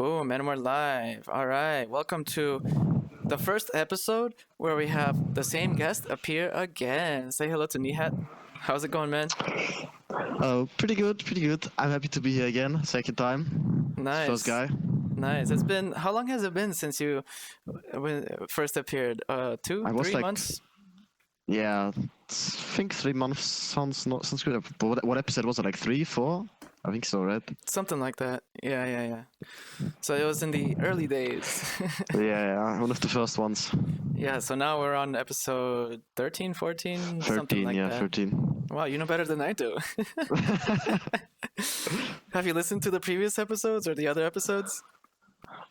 Boom, and we're live. All right, welcome to the first episode where we have the same guest appear again. Say hello to Nyhaat. How's it going, man? Oh, pretty good, pretty good. I'm happy to be here again, second time. First Nice, guy. nice. How long has it been since you first appeared? Two, I was three like, months? yeah, I think 3 months sounds good. But what episode was it? Like three, four? I think so, right? Something like that. Yeah. So it was in the early days. Yeah, one of the first ones. Yeah, so now we're on episode 13, 14, something 13, like yeah, that. 13. Wow, you know better than I do. Have you listened to the previous episodes or the other episodes?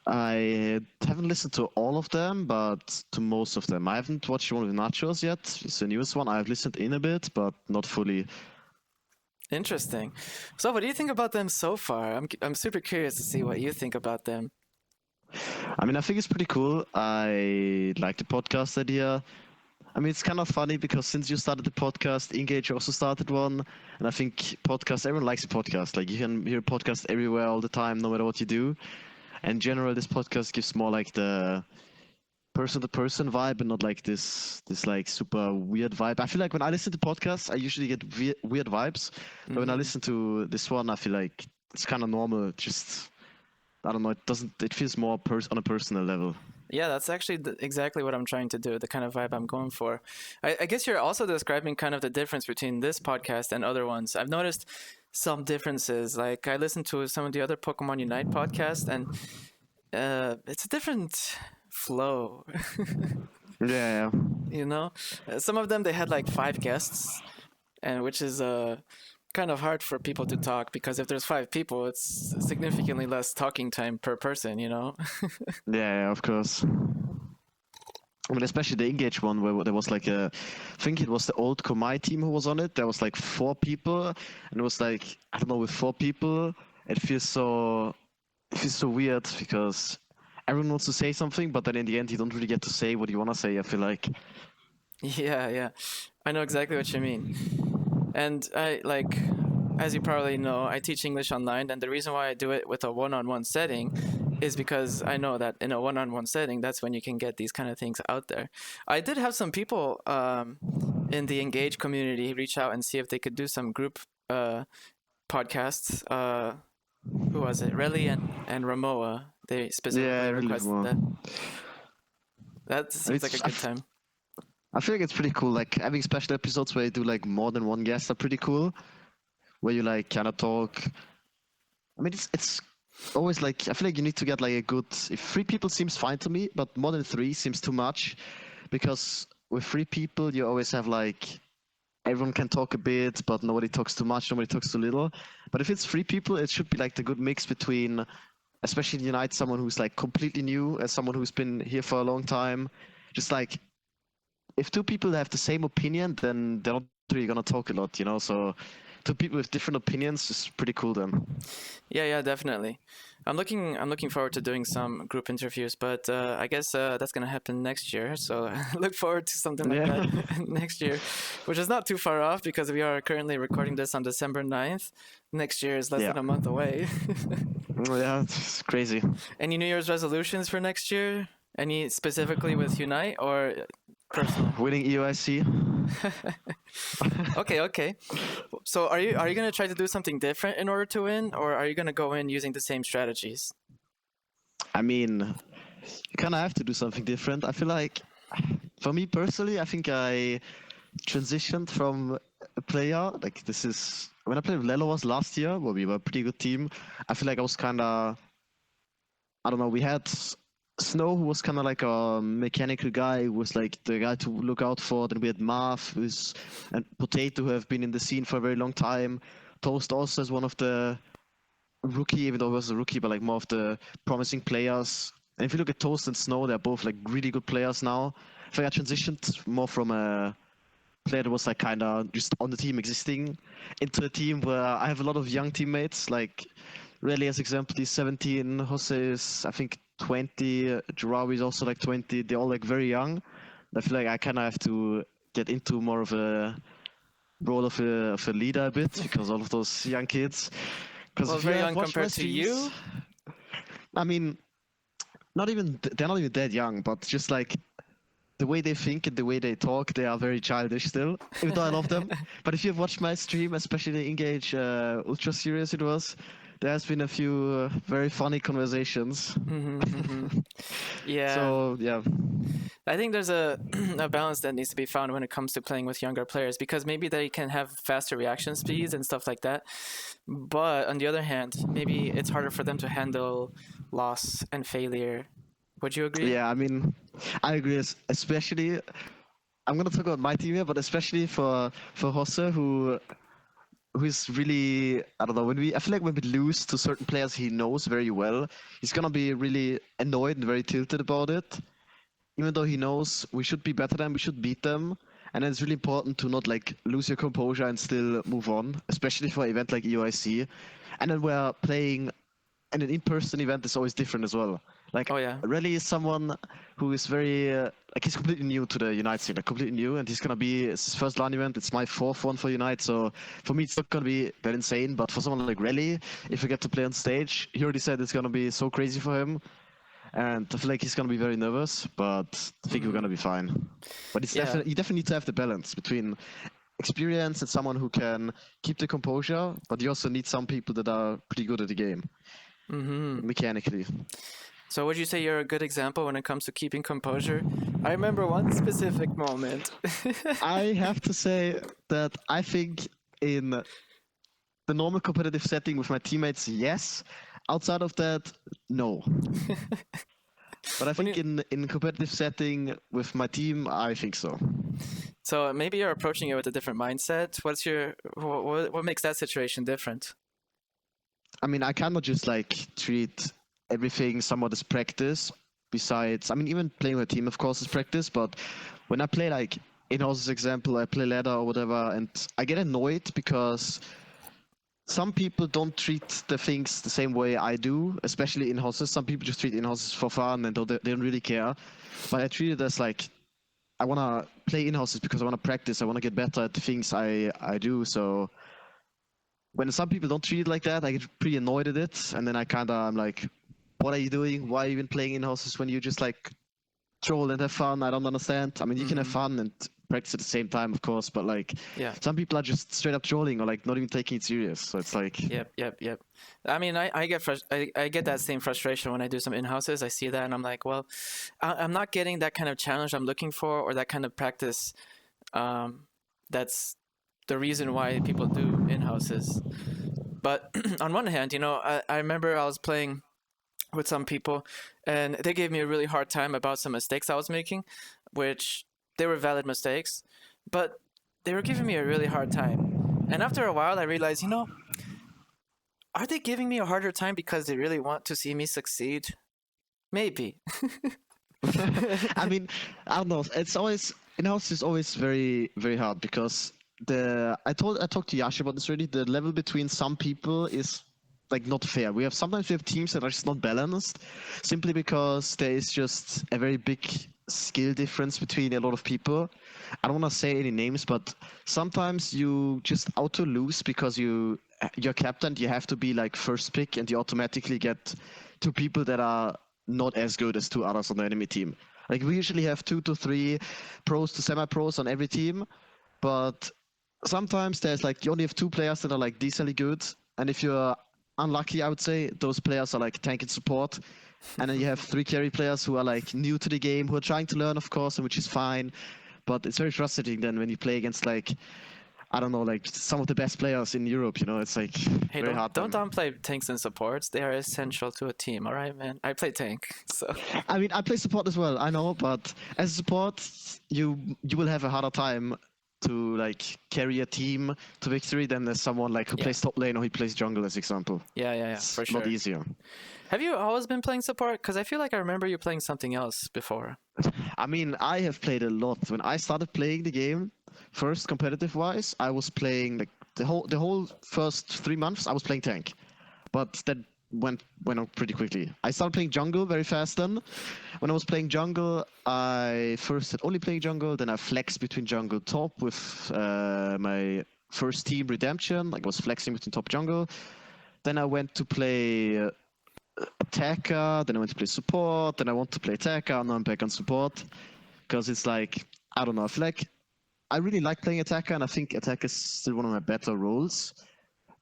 I haven't listened to all of them, but to most of them. I haven't watched one with Nachos yet. It's the newest one. I've listened in a bit, but not fully. Interesting. So, what do you think about them so far? I'm super curious to see what you think about them. I mean, I think it's pretty cool. I like the podcast idea. I mean, it's kind of funny because since you started the podcast, Engage also started one, and I think podcast. Everyone likes a podcast. Like you can hear a podcast everywhere all the time, no matter what you do. And in general, this podcast gives more like the person-to-person vibe, and not like this like super weird vibe. I feel like when I listen to podcasts, I usually get weird vibes, but when I listen to this one, I feel like it's kind of normal. Just I don't know. It doesn't. It feels more on a personal level. Yeah, that's actually exactly what I'm trying to do, the kind of vibe I'm going for. I guess you're also describing kind of the difference between this podcast and other ones. I've noticed some differences. Like, I listened to some of the other Pokemon Unite podcasts, and it's a different flow. Yeah. You know, some of them they had like 5 guests, and which is kind of hard for people to talk because if there's 5 people, it's significantly less talking time per person. You know. Yeah, of course. I mean, especially the Engage one where there was like I think it was the old Komai team who was on it. There was like 4 people, and it was like, I don't know, with 4 people, it feels so weird because everyone wants to say something, but then in the end, you don't really get to say what you want to say, I feel like. Yeah. I know exactly what you mean. And I like, as you probably know, I teach English online, and the reason why I do it with a one-on-one setting is because I know that in a one-on-one setting, that's when you can get these kind of things out there. I did have some people in the Engage community reach out and see if they could do some group podcasts. Who was it? Relly and Ramoa. They Yeah, specifically really requested more. that. That seems like a good time. I feel like it's pretty cool. Like having special episodes where you do like more than one guest are pretty cool. Where you like kind of talk. I mean, it's always like, I feel like you need to get like a good. If 3 people seems fine to me, but more than 3 seems too much, because with 3 people you always have like everyone can talk a bit, but nobody talks too much, nobody talks too little. But if it's 3 people, it should be like the good mix between, especially in Unite, someone who's like completely new and someone who's been here for a long time. Just like if 2 people have the same opinion, then they're not really gonna talk a lot, you know. So 2 people with different opinions is pretty cool then. Yeah, definitely. I'm looking forward to doing some group interviews, but I guess that's gonna happen next year. So look forward to something like Yeah. that next year, which is not too far off because we are currently recording this on December 9th. Next year is less Yeah. than a month away. Yeah, it's crazy. Any New Year's resolutions for next year? Any specifically with Unite or personal? Winning EOIC. Okay. So are you gonna try to do something different in order to win, or are you gonna go in using the same strategies? I mean, you kind of have to do something different. I feel like, for me personally, I think I transitioned from a player. Like this is when I played with Lelos last year, where we were a pretty good team. I feel like I was kind of, I don't know. We had Snow, who was kind of like a mechanical guy, who was like the guy to look out for. Then we had Marv, and Potato, who have been in the scene for a very long time. Toast also is one of the rookie, even though he was a rookie, but like more of the promising players. And if you look at Toast and Snow, they're both like really good players now. I think I transitioned more from a player that was like kind of just on the team existing into a team where I have a lot of young teammates. Like Rally, as example, he's 17. Jose is, I think, 20. Jarawi is also like 20. They're all like very young. I feel like I kind of have to get into more of a role of a leader a bit because all of those young kids. Because Well, if you very have young watched my compared to streams, you. I mean, they're not even that young, but just like the way they think and the way they talk, they are very childish still. Even though I love them, but if you've watched my stream, especially the Engage Ultra series, it was there has been a few very funny conversations. Yeah, So yeah, I think there's a a balance that needs to be found when it comes to playing with younger players because maybe they can have faster reaction speeds and stuff like that. But on the other hand, maybe it's harder for them to handle loss and failure. Would you agree? yeah. I mean, I agree. Especially, I'm gonna talk about my team here, but especially for Hosse, who's really, I don't know, I feel like when we lose to certain players he knows very well, he's gonna be really annoyed and very tilted about it, even though he knows we should be better than, we should beat them. And it's really important to not like lose your composure and still move on, especially for an event like EOIC. And then we're playing, and an in-person event is always different as well. Like Oh yeah. Rally is someone who is very like he's completely new to the Unite scene, like completely new, and he's gonna be it's his first LAN event. It's my fourth one for Unite, so for me it's not gonna be that insane. But for someone like Rally, if we get to play on stage, he already said it's gonna be so crazy for him, and I feel like he's gonna be very nervous. But I think we're gonna be fine. But it's Yeah. definitely you definitely need to have the balance between experience and someone who can keep the composure, but you also need some people that are pretty good at the game mechanically. So would you say you're a good example when it comes to keeping composure? I remember one specific moment. I have to say that I think in the normal competitive setting with my teammates, yes. Outside of that, no. But I think in competitive setting with my team, I think so. So maybe you're approaching it with a different mindset. What makes that situation different? I mean, I cannot just like treat everything somewhat as practice. Besides, I mean, even playing with a team, of course, is practice. But when I play like in House's example, I play ladder or whatever, and I get annoyed because some people don't treat the things the same way I do, especially in houses. Some people just treat in houses for fun and they don't really care. But I treat it as like I want to play in houses because I want to practice. I want to get better at the things I do. So when some people don't treat it like that, I get pretty annoyed at it. And then I'm like, what are you doing? Why are you even playing in houses when you just like troll and have fun? I don't understand. I mean, you can have fun and practice at the same time, of course, but like Yeah. some people are just straight up trolling or like not even taking it serious. So it's like Yep. I mean, I get that same frustration when I do some in-houses. I see that and I'm like, well, I'm not getting that kind of challenge I'm looking for or that kind of practice. That's the reason why people do in-houses. But on one hand, I remember I was playing with some people and they gave me a really hard time about some mistakes I was making, which they were valid mistakes, but they were giving me a really hard time. And after a while, I realized, are they giving me a harder time because they really want to see me succeed? Maybe. I mean, I don't know. It's always in-house is always very, very hard because I talked to Yash about this already. The level between some people is like not fair. Sometimes we have teams that are just not balanced, simply because there is just a very big skill difference between a lot of people. I don't want to say any names, but sometimes you just auto lose because you're captain. You have to be like first pick, and you automatically get two people that are not as good as two others on the enemy team. Like we usually have 2 to 3 pros to semi-pros on every team, but sometimes there's like you only have 2 players that are like decently good, and if you're unlucky, I would say those players are like tank and support, and then you have 3 carry players who are like new to the game, who are trying to learn, of course, and which is fine, but it's very frustrating then when you play against like I don't know, like some of the best players in Europe. It's like Hey, very hard. don't downplay tanks and supports. They are essential to a team. All right, man. I play tank, so. I mean, I play support as well. I know, but as a support, you will have a harder time to like carry a team to victory than as someone like who plays top lane or he plays jungle, as example. Yeah, It's for a sure. lot easier. Have you always been playing support? Because I feel like I remember you playing something else before. I mean, I have played a lot. When I started playing the game, first competitive wise, I was playing like the whole first 3 months. I was playing tank, but that went on pretty quickly. I started playing jungle very fast. Then, when I was playing jungle, I first had only playing jungle. Then I flexed between jungle top with my first team Redemption. Like I was flexing between top jungle. Then I went to play attacker, then I went to play support, then I want to play attacker, and now I'm back on support. Because it's like, I don't know, I feel like I really like playing attacker, and I think attacker is still one of my better roles.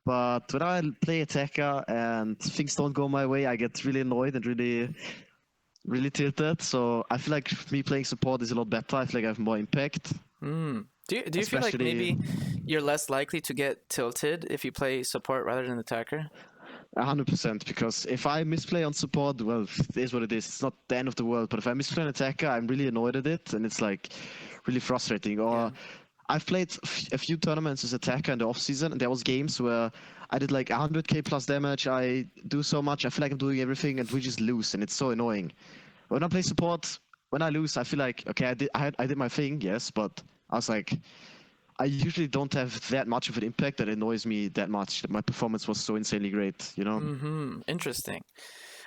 But when I play attacker and things don't go my way, I get really annoyed and really tilted. So I feel like me playing support is a lot better. I feel like I have more impact. Do you feel like maybe you're less likely to get tilted if you play support rather than attacker? 100%, because if I misplay on support, well, it is what it is. It's not the end of the world. But if I misplay an attacker, I'm really annoyed at it, and it's like really frustrating. Or I've played a few tournaments as attacker in the off season, and there was games where I did like 100k plus damage. I do so much. I feel like I'm doing everything, and we just lose, and it's so annoying. When I play support, when I lose, I feel like okay, I did my thing, yes, but I was like, I usually don't have that much of an impact that annoys me that much. That my performance was so insanely great, you know? Interesting.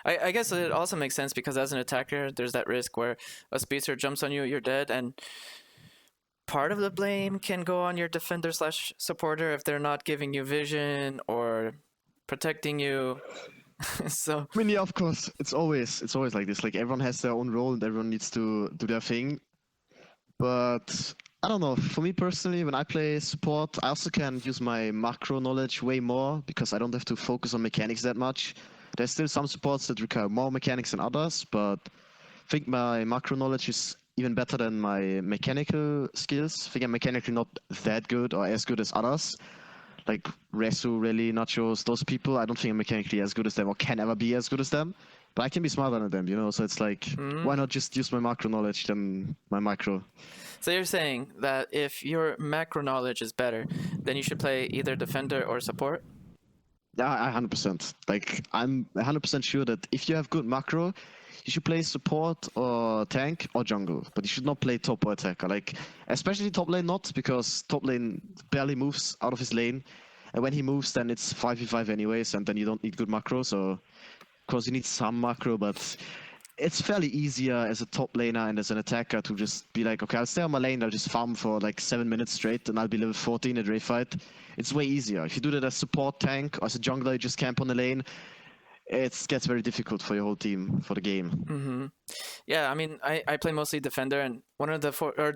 I guess it also makes sense because as an attacker, there's that risk where a speedster jumps on you, you're dead, and part of the blame can go on your defender slash supporter if they're not giving you vision or protecting you. So I mean, yeah, of course, it's always like this. Like everyone has their own role and everyone needs to do their thing. But I don't know. For me personally, when I play support, I also can use my macro knowledge way more because I don't have to focus on mechanics that much. There's still some supports that require more mechanics than others, but I think my macro knowledge is even better than my mechanical skills. I think I'm mechanically not that good or as good as others. Like Resu, Rally, Nachos, those people, I don't think I'm mechanically as good as them or can ever be as good as them. But I can be smarter than them, you know? So it's like, why not just use my macro knowledge than my micro? So you're saying that if your macro knowledge is better, then you should play either defender or support? Yeah, 100%. Like, I'm 100% sure that if you have good macro, you should play support or tank or jungle, but you should not play top or attacker. Like, especially top lane not, because top lane barely moves out of his lane. And when he moves, then it's 5v5 anyways, and then you don't need good macro. So, of course, you need some macro, but it's fairly easier as a top laner and as an attacker to just be like, okay, I'll stay on my lane, I'll just farm for like 7 minutes straight, and I'll be level 14 at Ray fight. It's way easier. If you do that as support tank or as a jungler, you just camp on the lane, it gets very difficult for your whole team for the game. Yeah, I mean, I play mostly defender, and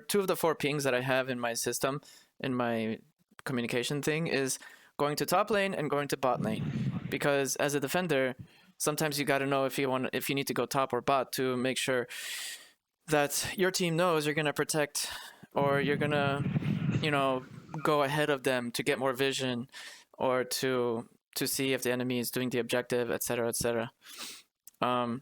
two of the four pings that I have in my system, in my communication thing, is going to top lane and going to bot lane. Because as a defender, sometimes you got to know if you need to go top or bot to make sure that your team knows you're gonna protect or you're gonna, go ahead of them to get more vision or to see if the enemy is doing the objective, etc., etc. So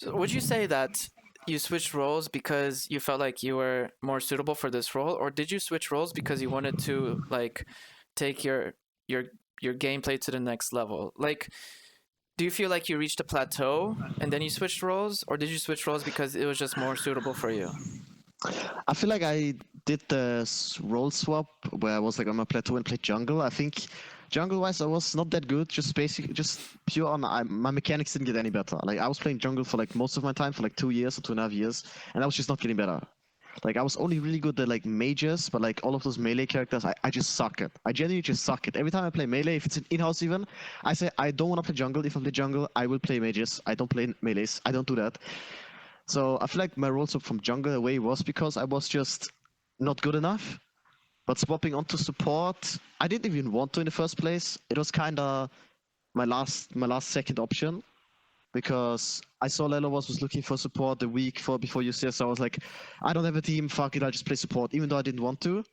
would you say that you switched roles because you felt like you were more suitable for this role, or did you switch roles because you wanted to like take your gameplay to the next level? Like, do you feel like you reached a plateau and then you switched roles, or did you switch roles because it was just more suitable for you? I feel like I did the role swap where I was like on my plateau and played jungle. I think jungle-wise I was not that good. Just pure on my mechanics didn't get any better. Like I was playing jungle for like most of my time for like 2 years or 2.5 years, and I was just not getting better. Like I was only really good at like mages, but like all of those melee characters, I just suck at. I genuinely just suck at. Every time I play melee, if it's an in-house even, I say I don't want to play jungle. If I play jungle, I will play mages. I don't play melees. I don't do that. So I feel like my role swap from jungle away was because I was just not good enough. But swapping onto support, I didn't even want to in the first place. It was kind of my last second option, because I saw Lelovos was looking for support the week before UCS. So I was like, I don't have a team, fuck it, I'll just play support, even though I didn't want to.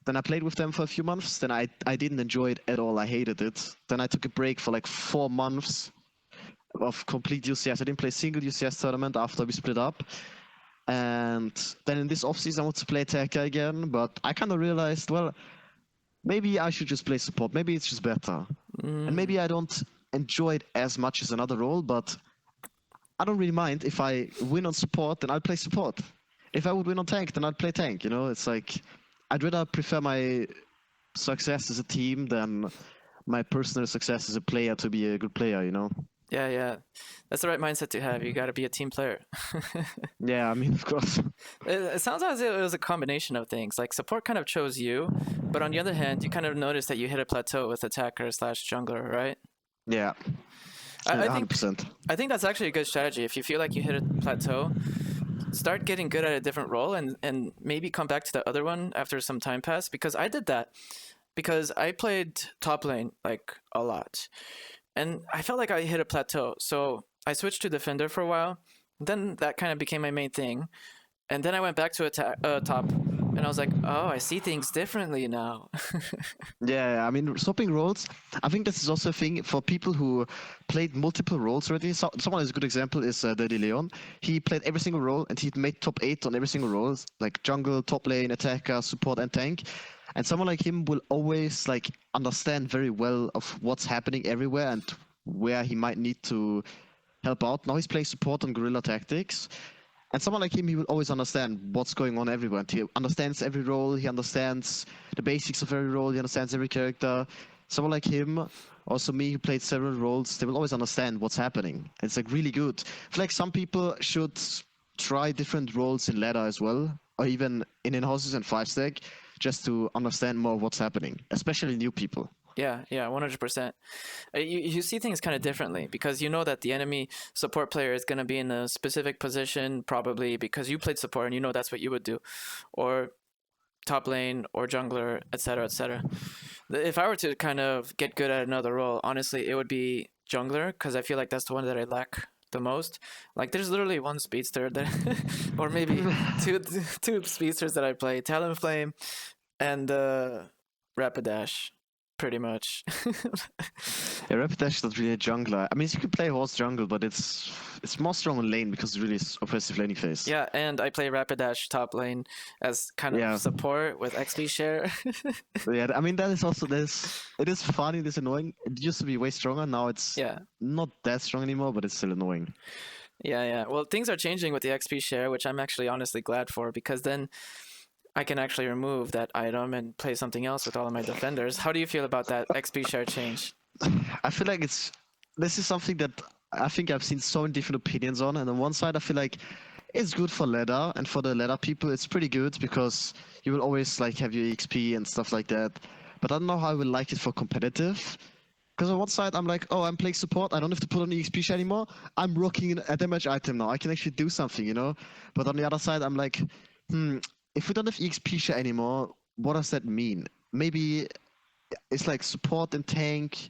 Then I played with them for a few months. Then I didn't enjoy it at all. I hated it. Then I took a break for like 4 months of complete UCS. I didn't play a single UCS tournament after we split up. And then in this offseason I want to play attacker again, but I kind of realized, well, maybe I should just play support. Maybe it's just better. And maybe I don't enjoy it as much as another role, but I don't really mind. If I win on support, then I'll play support. If I would win on tank, then I'd play tank, you know? It's like, I'd rather prefer my success as a team than my personal success as a player to be a good player, you know? Yeah. That's the right mindset to have. You got to be a team player. Yeah, I mean, of course. It sounds as if it was a combination of things. Like support kind of chose you, but on the other hand, you kind of noticed that you hit a plateau with attacker slash jungler, right? Yeah. I, I think 100%. I think that's actually a good strategy. If you feel like you hit a plateau, start getting good at a different role and maybe come back to the other one after some time pass, because I did that because I played top lane like a lot and I felt like I hit a plateau. So I switched to defender for a while. Then that kind of became my main thing. And then I went back to attack top and I was like, "Oh, I see things differently now." Yeah, I mean, swapping roles, I think this is also a thing for people who played multiple roles already. Someone who's a good example is Dirty Leon. He played every single role and he made top 8 on every single role, like jungle, top lane, attacker, support, and tank. And someone like him will always like understand very well of what's happening everywhere and where he might need to help out. Now he's playing support on Guerrilla Tactics. And someone like him, he will always understand what's going on everywhere. And he understands every role, he understands the basics of every role, he understands every character. Someone like him, also me who played several roles, they will always understand what's happening. It's like really good. I feel like some people should try different roles in ladder as well, or even in in-houses and 5-stack, just to understand more what's happening, especially new people. Yeah, 100%. You see things kind of differently because you know that the enemy support player is going to be in a specific position, probably because you played support and you know that's what you would do, or top lane or jungler, etc., etc. If I were to kind of get good at another role, honestly, it would be jungler because I feel like that's the one that I lack the most. Like, there's literally one speedster that, or maybe two speedsters that I play: Talonflame and Rapidash. Pretty much. Yeah, Rapidash is not really a jungler. I mean, you can play horse jungle, but it's more strong on lane because it's really oppressive laning phase. Yeah, and I play Rapidash top lane as kind of Yeah. support with XP share. Yeah, I mean that is also this. It is funny. It is annoying. It used to be way stronger. Now it's Yeah. not that strong anymore, but it's still annoying. Yeah. Well, things are changing with the XP share, which I'm actually honestly glad for, because then I can actually remove that item and play something else with all of my defenders. How do you feel about that XP share change? I feel like this is something that I think I've seen so many different opinions on. And on one side, I feel like it's good for ladder, and for the ladder people, it's pretty good because you will always like have your XP and stuff like that. But I don't know how I will like it for competitive. Because on one side, I'm like, oh, I'm playing support. I don't have to put on the XP share anymore. I'm rocking a damage item now. I can actually do something, you know? But on the other side, I'm like, if we don't have XP share anymore, what does that mean? Maybe it's like support and tank.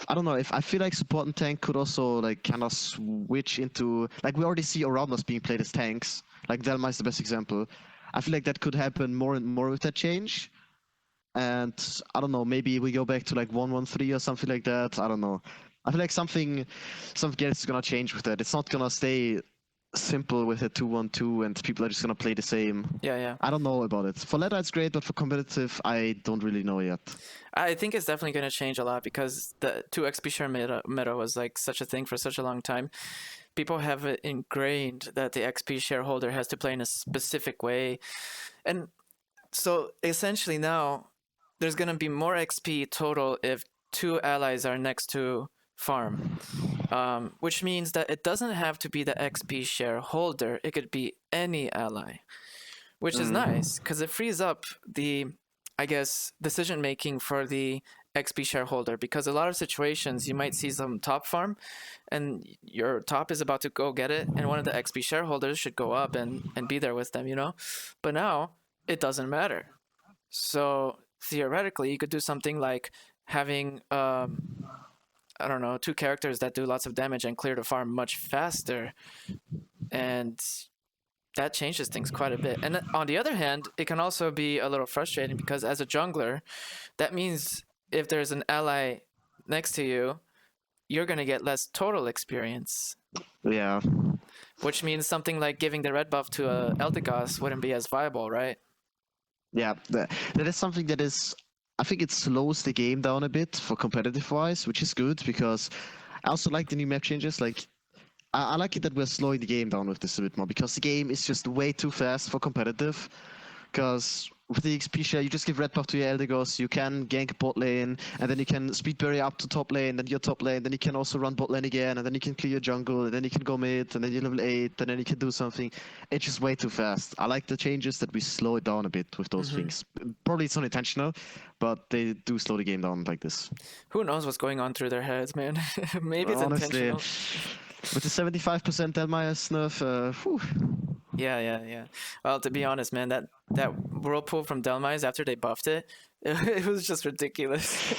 I don't know. If I feel like support and tank could also like kind of switch into, like, we already see around us being played as tanks. Like Velma is the best example. I feel like that could happen more and more with that change. And I don't know, maybe we go back to like 1-1-3 or something like that. I don't know. I feel like something else is gonna change with that. It's not gonna stay simple with a 2-1-2 and people are just gonna play the same. Yeah. I don't know about it. For ladder it's great, but for competitive I don't really know yet. I think it's definitely going to change a lot because the 2 XP share meta was like such a thing for such a long time. People have it ingrained that the XP shareholder has to play in a specific way. And so essentially now there's going to be more XP total if 2 allies are next to farm. Which means that it doesn't have to be the XP shareholder. It could be any ally, which is nice because it frees up the, I guess, decision making for the XP shareholder, because a lot of situations you might see some top farm and your top is about to go get it and one of the XP shareholders should go up and be there with them, you know? But now it doesn't matter. So theoretically you could do something like having I don't know, 2 characters that do lots of damage and clear the farm much faster, and that changes things quite a bit. And on the other hand, it can also be a little frustrating because as a jungler, that means if there's an ally next to you, you're going to get less total experience. Yeah. Which means something like giving the red buff to a Eldegoss wouldn't be as viable, right? Yeah, that is something that is, I think it slows the game down a bit for competitive wise, which is good because I also like the new map changes. Like, I like it that we're slowing the game down with this a bit more because the game is just way too fast for competitive. Because with the XP share, you just give red buff to your Eldegoss, you can gank bot lane, and then you can speed barrier up to top lane, then your top lane, then you can also run bot lane again, and then you can clear your jungle, and then you can go mid, and then you're level 8, and then you can do something. It's just way too fast. I like the changes that we slow it down a bit with those things. Probably it's unintentional, but they do slow the game down like this. Who knows what's going on through their heads, man? Maybe it's Honestly, intentional. with the 75% Delmire nerf, whew. Yeah. Well, to be honest, man, that whirlpool from Delmise after they buffed it, it was just ridiculous.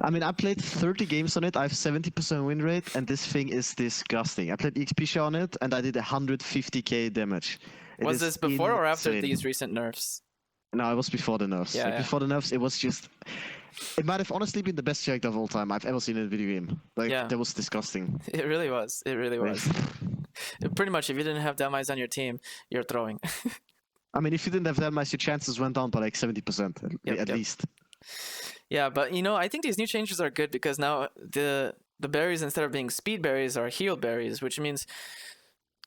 I mean, I played 30 games on it. I have 70% win rate, and this thing is disgusting. I played XP share on it, and I did 150k damage. Was this before or after insane. these recent nerfs? No, it was before the nerfs. Yeah, Like, yeah. before the nerfs, it was just. It might have honestly been the best character of all time I've ever seen in a video game. Like, Yeah. that was disgusting. It really was. It really Like, was. Pretty much, if you didn't have Delmise on your team, you're throwing. I mean, if you didn't have that much, your chances went down by like 70% at Yep. least. Yeah, but I think these new changes are good because now the berries, instead of being speed berries, are heal berries, which means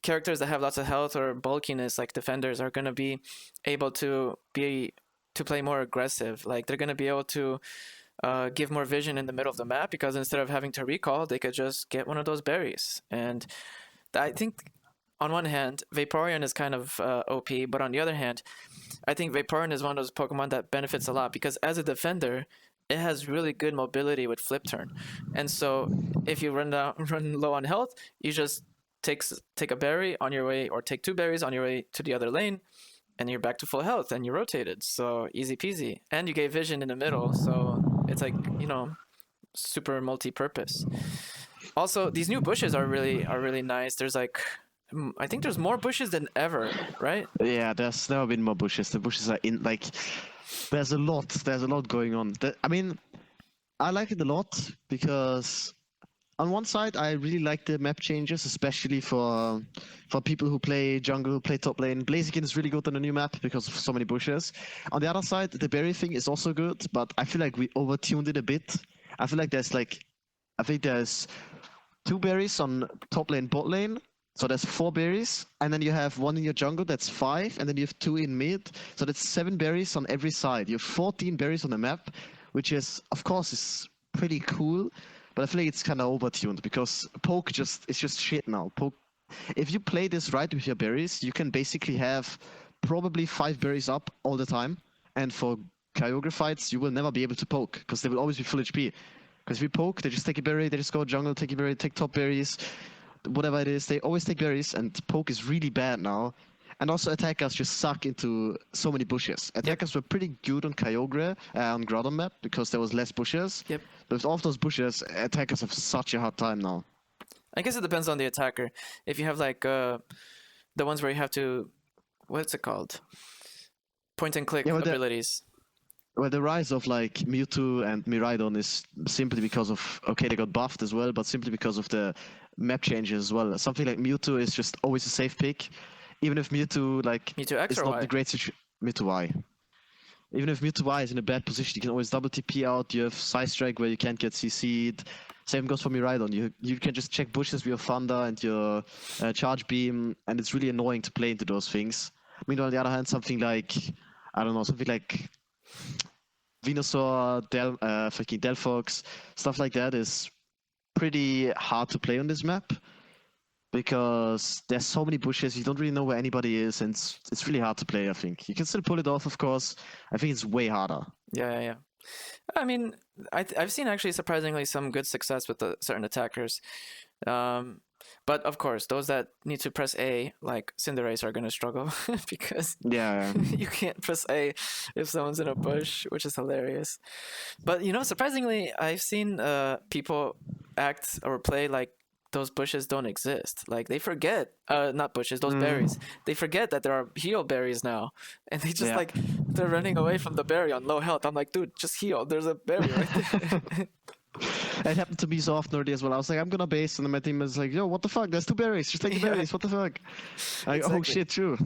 characters that have lots of health or bulkiness, like defenders, are going to be able to play more aggressive. Like they're going to be able to give more vision in the middle of the map because instead of having to recall, they could just get one of those berries. And I think on one hand, Vaporeon is kind of OP, but on the other hand, I think Vaporeon is one of those Pokemon that benefits a lot because as a defender, it has really good mobility with flip turn. And so if you run low on health, you just take a berry on your way, or take two berries on your way to the other lane, and you're back to full health and you're rotated. So easy peasy. And you get vision in the middle, so it's like, super multi-purpose. Also, these new bushes are really nice. There's like I think there's more bushes than ever, right? Yeah, there's never been more bushes. The bushes are in like there's a lot going on. I mean, I like it a lot because on one side I really like the map changes, especially for people who play jungle, who play top lane. Blaziken is really good on the new map because of so many bushes. On the other side, the berry thing is also good, but I feel like we overtuned it a bit. I feel like there's 2 berries on top lane, bot lane. So there's 4 berries, and then you have 1 in your jungle, that's 5, and then you have 2 in mid, so that's 7 berries on every side. You have 14 berries on the map, which is, of course, is pretty cool, but I feel like it's kind of overtuned, because poke is just shit now. If you play this right with your berries, you can basically have probably 5 berries up all the time, and for Kyogre fights, you will never be able to poke, because they will always be full HP. Because if you poke, they just take a berry, they just go jungle, take a berry, take top berries, whatever it is, they always take berries, and poke is really bad now. And also attackers just suck into so many bushes. Attackers were pretty good on Kyogre, on Groudon map, because there was less bushes. Yep. But with all of those bushes, attackers have such a hard time now. I guess it depends on the attacker. If you have like the ones where you have to, what's it called? Point and click abilities. Well, the rise of like Mewtwo and Miraidon is simply because of, okay, they got buffed as well, but simply because of the map changes as well. Something like Mewtwo is just always a safe pick, even if Mewtwo X is or not Y? the great Mewtwo Y. Even if Mewtwo Y is in a bad position, you can always double TP out. You have Side Strike where you can't get CC'd. Same goes for Miraidon. You can just check bushes with your Thunder and your Charge Beam, and it's really annoying to play into those things. Meanwhile, on the other hand, something like Venusaur, fucking Delphox, stuff like that is pretty hard to play on this map because there's so many bushes, you don't really know where anybody is, and it's really hard to play, I think. You can still pull it off, of course. I think it's way harder. Yeah. I mean, I've seen actually surprisingly some good success with certain attackers. But of course, those that need to press A, like Cinderace, are going to struggle because you can't press A if someone's in a bush, which is hilarious. But surprisingly, I've seen people act or play like those bushes don't exist. Like they forget, not bushes, those berries. They forget that there are heal berries now, and they just they're running away from the berry on low health. I'm like, dude, just heal. There's a berry right there. It happened to me so often already as well. I was like, I'm gonna base, and then my team is like, yo, what the fuck? There's 2 berries. Just take the berries. What the fuck? Like, exactly. Oh shit, true.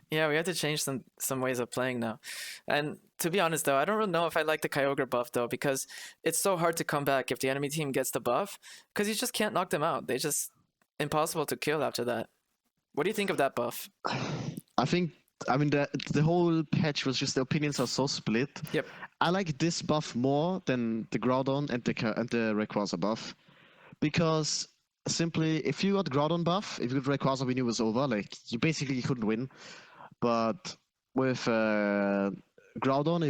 Yeah, we have to change some ways of playing now. And to be honest, though, I don't really know if I like the Kyogre buff, though, because it's so hard to come back if the enemy team gets the buff, because you just can't knock them out. They're just impossible to kill after that. What do you think of that buff? I think I mean, the whole patch was just the opinions are so split. Yep. I like this buff more than the Groudon and the Rayquaza buff because simply if you got Groudon buff, if you got Rayquaza, we knew it was over. Like you basically couldn't win. But with Groudon,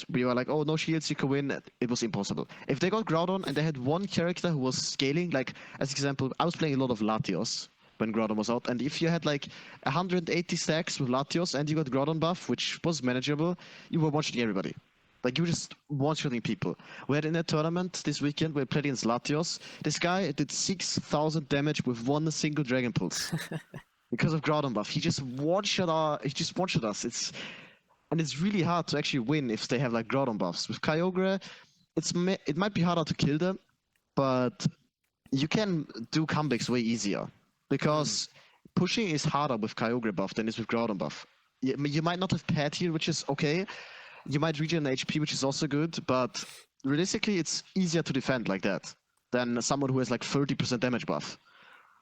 we were like, oh, no shields, you can win. It was impossible. If they got Groudon and they had one character who was scaling, like as example, I was playing a lot of Latios when Groudon was out, and if you had like 180 stacks with Latios and you got Groudon buff, which was manageable, you were one-shotting everybody. Like you were just one-shotting people. We had in a tournament this weekend, we played against Latios. This guy did 6,000 damage with one single Dragon Pulse. Because of Groudon buff. He just one-shot us. It's really hard to actually win if they have like Groudon buffs. With Kyogre, it might be harder to kill them, but you can do comebacks way easier. Because pushing is harder with Kyogre buff than it is with Groudon buff. You might not have pad here, which is okay. You might regen HP, which is also good, but realistically it's easier to defend like that than someone who has like 30% damage buff.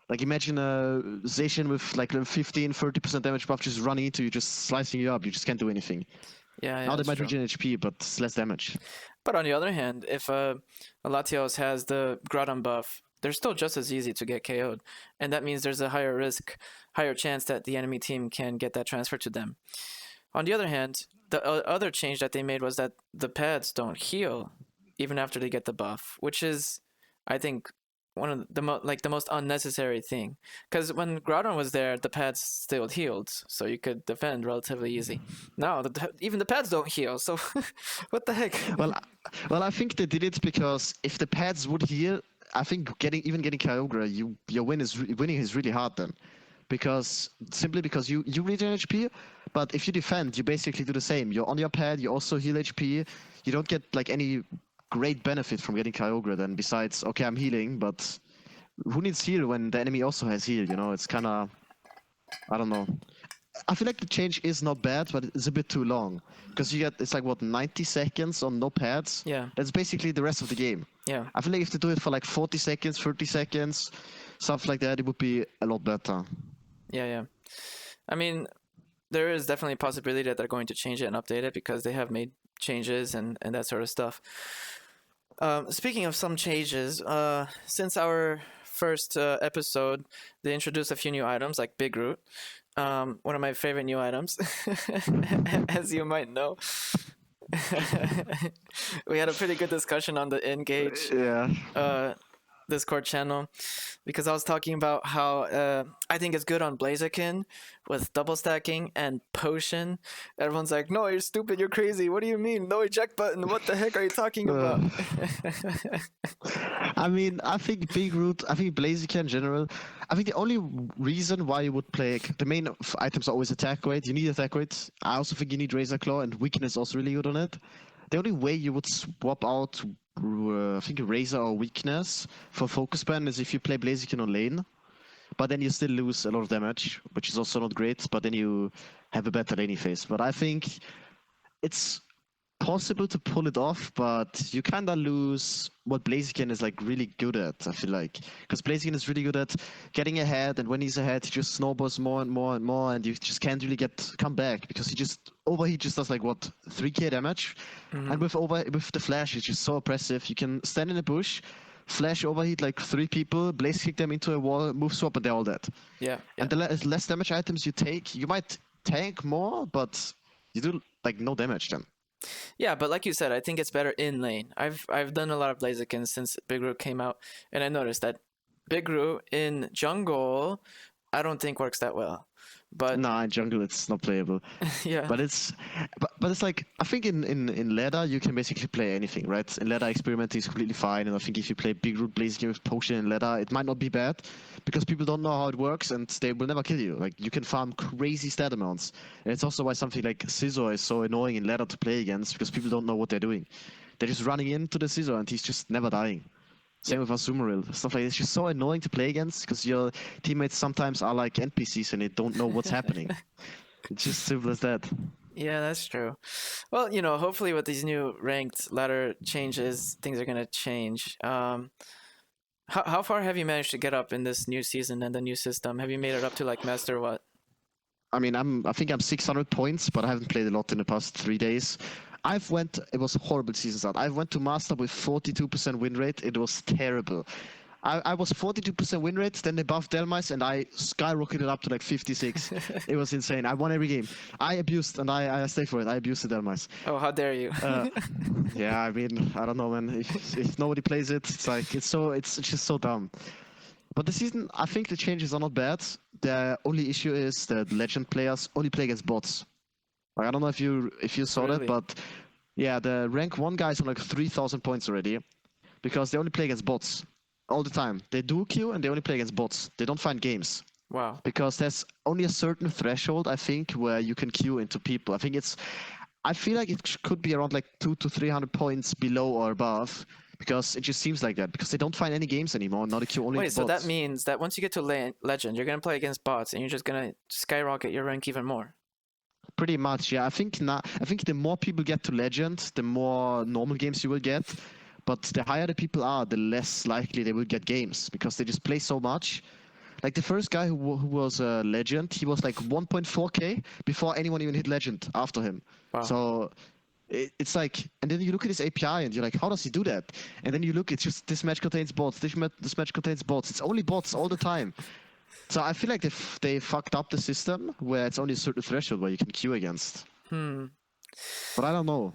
Like imagine a Zacian with like 15, 30% damage buff just running into you, just slicing you up. You just can't do anything. Yeah, Now they that's might true. regen HP, but it's less damage. But on the other hand, if a Latios has the Groudon buff, they're still just as easy to get KO'd, and that means there's a higher risk, higher chance that the enemy team can get that transfer to them. On the other hand, the other change that they made was that the pads don't heal even after they get the buff, which is, I think, one of the the most unnecessary thing. Because when Groudon was there, the pads still healed, so you could defend relatively easy. Now, even the pads don't heal, so what the heck? Well, I think they did it because if the pads would heal, I think getting Kyogre, winning is really hard then, because you regen HP, but if you defend, you basically do the same. You're on your pad, you also heal HP. You don't get like any great benefit from getting Kyogre then, besides okay, I'm healing, but who needs heal when the enemy also has heal? You know, it's kind of, I don't know. I feel like the change is not bad, but it's a bit too long because it's like what 90 seconds on no pads. Yeah. That's basically the rest of the game. Yeah. I feel like if they do it for like 40 seconds, 30 seconds, stuff like that, it would be a lot better. Yeah, yeah. I mean, there is definitely a possibility that they're going to change it and update it because they have made changes and that sort of stuff. Speaking of some changes, since our first episode, they introduced a few new items like Big Root, one of my favorite new items, as you might know. We had a pretty good discussion on the Engage Discord channel because I was talking about how I think it's good on Blaziken with double stacking and potion. Everyone's like, no, you're stupid, you're crazy. What do you mean? No eject button. What the heck are you talking about? I mean, I think Blaziken in general, I think the only reason why you would play, the main items are always attack rate. You need attack rate. I also think you need Razor Claw, and weakness is also really good on it. The only way you would swap out, I think, Razor or weakness for focus ban is if you play Blaziken on lane. But then you still lose a lot of damage, which is also not great, but then you have a better laning phase. But I think it's possible to pull it off, but you kind of lose what Blaziken is like really good at, I feel like. Because Blaziken is really good at getting ahead, and when he's ahead, he just snowballs more and more and more, and you just can't really come back because overheat just does like what 3k damage, and with the flash, it's just so oppressive. You can stand in a bush, flash overheat like 3 people, blaze kick them into a wall, move swap, and they're all dead. Yeah. And the less damage items you take, you might tank more, but you do like no damage then. Yeah, but like you said, I think it's better in lane. I've done a lot of Blaziken since Big Root came out, and I noticed that Big Root in jungle, I don't think works that well. But nah, in jungle it's not playable. Yeah. But it's like, I think in ladder you can basically play anything, right? In ladder experimenting is completely fine, and I think if you play Big Root Blaziken with potion in ladder, it might not be bad because people don't know how it works and they will never kill you. Like you can farm crazy stat amounts, and it's also why something like Scizor is so annoying in ladder to play against because people don't know what they're doing. They're just running into the Scizor and he's just never dying. Same with Azumarill. Stuff like this. It's just so annoying to play against because your teammates sometimes are like NPCs and they don't know what's happening. It's just simple as that. Yeah, that's true. Well, hopefully with these new ranked ladder changes, things are gonna change. How far have you managed to get up in this new season and the new system? Have you made it up to like master what? I mean, I think I'm 600 points, but I haven't played a lot in the past 3 days. It was a horrible season start. I went to Master with 42% win rate. It was terrible. I was 42% win rate, then they buffed Delmice, and I skyrocketed up to like 56. It was insane. I won every game. I abused, and I stay for it. I abused the Delmice. Oh, how dare you? Yeah, I mean, I don't know, man. If nobody plays it, it's like it's just so dumb. But the season, I think the changes are not bad. The only issue is that legend players only play against bots. Like, I don't know if you saw that, Really? but yeah, the rank 1 guys are like 3,000 points already because they only play against bots all the time. They do queue and they only play against bots. They don't find games Wow. because there's only a certain threshold, I think, where you can queue into people. I feel like it could be around like 200 to 300 points below or above because it just seems like that because they don't find any games anymore. Now they queue only Wait, into so bots. that means that once you get to legend, you're gonna play against bots, and you're just gonna skyrocket your rank even more. Pretty much, yeah. I think the more people get to legend, the more normal games you will get. But the higher the people are, the less likely they will get games because they just play so much. Like the first guy who was a legend, he was like 1.4k before anyone even hit legend after him. Wow. So it's like, and then you look at his API and you're like, how does he do that? And then you look, it's just this match contains bots. This match contains bots. It's only bots all the time. So I feel like they fucked up the system where it's only a certain threshold where you can queue against. But I don't know.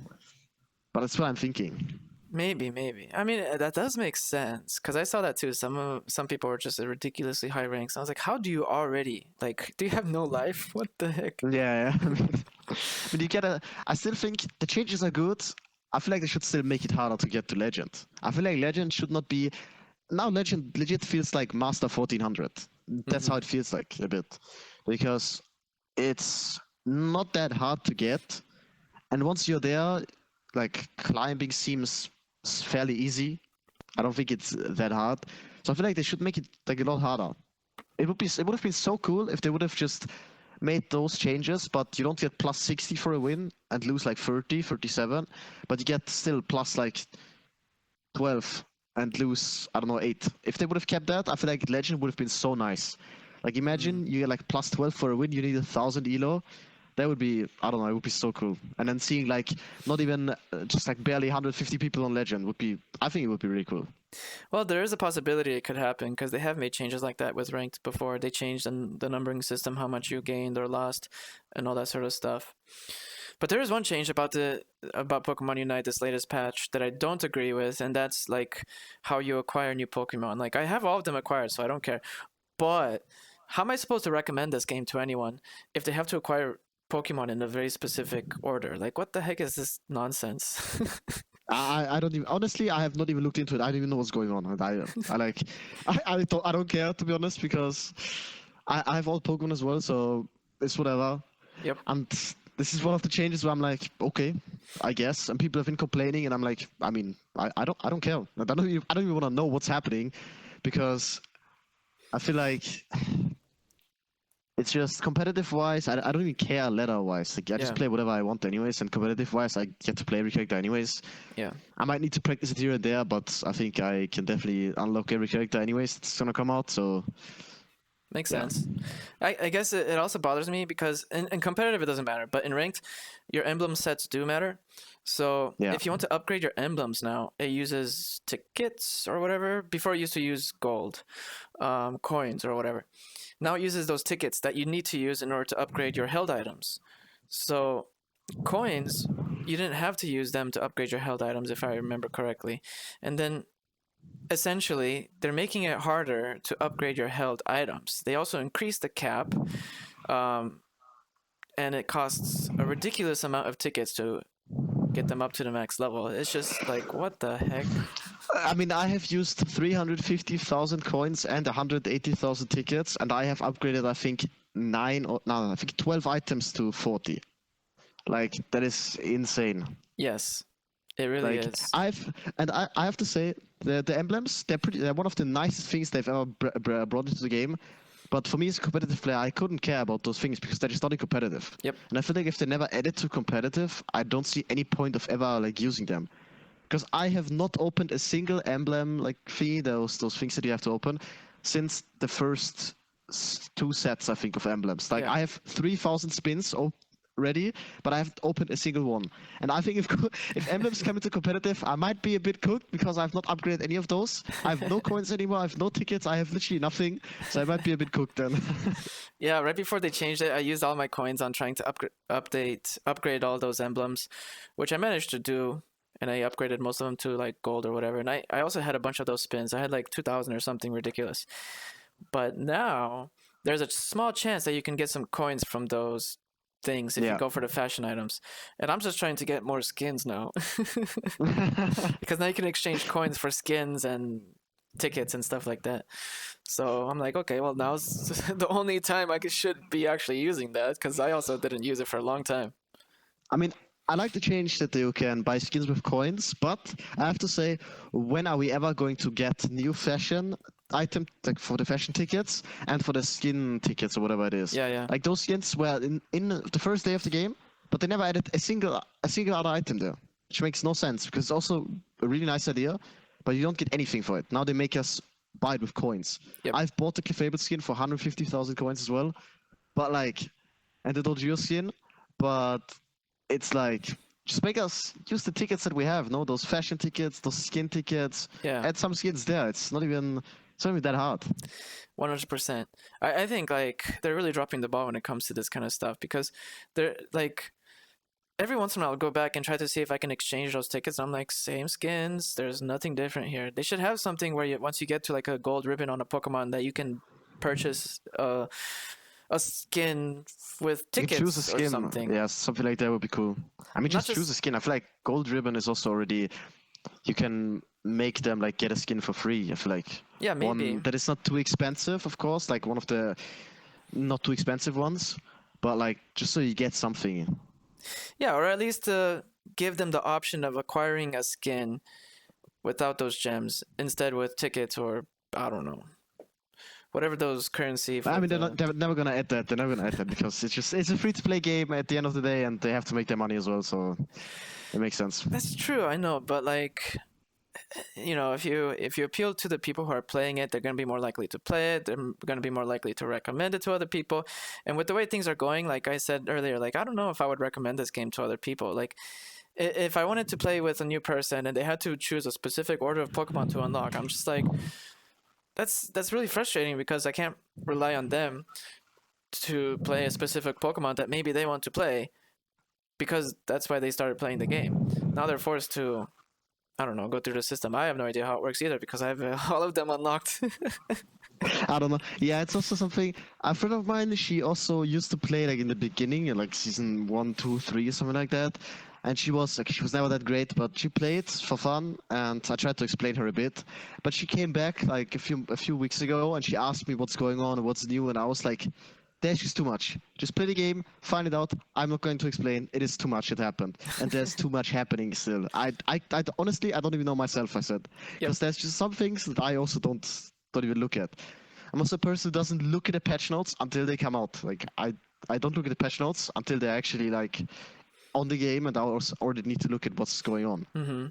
But that's what I'm thinking. Maybe. I mean, that does make sense because I saw that too. Some people were just at ridiculously high ranks. I was like, how do you already like? Do you have no life? What the heck? Yeah. I mean, I still think the changes are good. I feel like they should still make it harder to get to legend. I feel like legend should not be. Now legend legit feels like Master 1400. That's how it feels like a bit, because it's not that hard to get, and once you're there, like climbing seems fairly easy. I don't think it's that hard. So I feel like they should make it like a lot harder. It would have been so cool if they would have just made those changes, but you don't get plus 60 for a win and lose like 30, 37, but you get still plus like 12 and lose, I don't know, 8. If they would have kept that, I feel like Legend would have been so nice. Like imagine you get like plus 12 for a win, you need 1,000 elo. That would be, I don't know, it would be so cool. And then seeing like not even just like barely 150 people on Legend would be, I think it would be really cool. Well, there is a possibility it could happen because they have made changes like that with ranked before. They changed the numbering system, how much you gained or lost, and all that sort of stuff. But there is one change about Pokemon Unite, this latest patch, that I don't agree with, and that's like how you acquire new Pokemon. Like I have all of them acquired, so I don't care. But how am I supposed to recommend this game to anyone if they have to acquire Pokemon in a very specific order? Like, what the heck is this nonsense? I don't even, honestly, I have not even looked into it. I don't even know what's going on. I don't care, to be honest, because I have all Pokemon as well, so it's whatever. Yep. And this is one of the changes where I'm like, okay, I guess. And people have been complaining, and I'm like, I mean, I don't care. I don't even want to know what's happening, because I feel like it's just competitive wise. I don't even care ladder wise. Like I just play whatever I want anyways, and competitive wise, I get to play every character anyways. Yeah. I might need to practice it here and there, but I think I can definitely unlock every character anyways that's gonna come out. So makes sense. I guess it also bothers me because in competitive it doesn't matter, but in ranked, your emblem sets do matter. So if you want to upgrade your emblems now, it uses tickets or whatever. Before it used to use gold, coins or whatever. Now it uses those tickets that you need to use in order to upgrade your held items. So coins, you didn't have to use them to upgrade your held items if I remember correctly. And then essentially they're making it harder to upgrade your held items. They also increased the cap, and it costs a ridiculous amount of tickets to get them up to the max level. It's just like, what the heck? I mean, I have used 350,000 coins and 180,000 tickets, and I have upgraded, I think, 12 items to 40. Like, that is insane. Yes, it really is. I have to say, the emblems, they're one of the nicest things they've ever brought into the game. But for me as a competitive player, I couldn't care about those things because they're just not competitive. Yep. And I feel like if they never added to competitive, I don't see any point of ever like using them. Because I have not opened a single emblem like thingy, those things that you have to open, since the first two sets, I think, of emblems. Like Yeah. I have 3,000 spins ready, but I haven't opened a single one. And I think if if emblems come into competitive, I might be a bit cooked because I've not upgraded any of those. I have no coins anymore. I have no tickets. I have literally nothing. So I might be a bit cooked then. Yeah, right before they changed it, I used all my coins on trying to upgrade all those emblems, which I managed to do, and I upgraded most of them to like gold or whatever. And I also had a bunch of those spins. I had like 2,000 or something ridiculous. But now there's a small chance that you can get some coins from those things if you Yeah. go for the fashion items. And I'm just trying to get more skins now. Because now you can exchange coins for skins and tickets and stuff like that. So I'm like, okay, well, now's the only time should be actually using that, because I also didn't use it for a long time. I mean, I like the change that you can buy skins with coins, but I have to say, when are we ever going to get new fashion item, like for the fashion tickets and for the skin tickets or whatever it is? Yeah, yeah. Like those skins were in the first day of the game, but they never added a single other item there, which makes no sense because it's also a really nice idea, but you don't get anything for it. Now they make us buy it with coins. Yep. I've bought the Clefable skin for 150,000 coins as well, but like, and the Dodgeo skin, but it's like, just make us use the tickets that we have, no? Those fashion tickets, those skin tickets. Yeah. Add some skins there. It's not even that hard. 100%. I think like they're really dropping the ball when it comes to this kind of stuff, because they're like, every once in a while I'll go back and try to see if I can exchange those tickets. I'm like, same skins, there's nothing different here. They should have something where once you get to like a gold ribbon on a Pokemon, that you can purchase a skin with You can tickets choose a skin. or something. Yeah, something like that would be cool. I mean, Not just choose a skin. I feel like Gold Ribbon is also already, you can make them like get a skin for free. I feel like Yeah, maybe. one that is not too expensive, of course, like one of the not too expensive ones, but like just so you get something. Yeah, or at least give them the option of acquiring a skin without those gems, instead with tickets, or I don't know, whatever those currency. I mean, they're never gonna add that. They're never gonna add that because it's a free to play game at the end of the day, and they have to make their money as well. So it makes sense. That's true, I know, but like, you know, if you appeal to the people who are playing it, they're going to be more likely to play it. They're going to be more likely to recommend it to other people. And with the way things are going, like I said earlier, like I don't know if I would recommend this game to other people. Like if I wanted to play with a new person and they had to choose a specific order of Pokemon to unlock, I'm just like, that's really frustrating, because I can't rely on them to play a specific Pokemon that maybe they want to play, because that's why they started playing the game. Now they're forced to, I don't know, go through the system. I have no idea how it works either, because I have all of them unlocked. I don't know. Yeah, it's also something. A friend of mine, she also used to play like in the beginning, in like season 1, 2, 3, or something like that. And she was never that great, but she played for fun, and I tried to explain her a bit. But she came back like a few weeks ago, and she asked me what's going on and what's new, and I was like, there's just too much. Just play the game, find it out. I'm not going to explain. It is too much. It happened, and there's too much happening still. I honestly, I don't even know myself. I said, because there's just some things that I also don't even look at. I'm also a person who doesn't look at the patch notes until they come out. Like I don't look at the patch notes until they're actually like on the game, and I also already need to look at what's going on. Mm-hmm.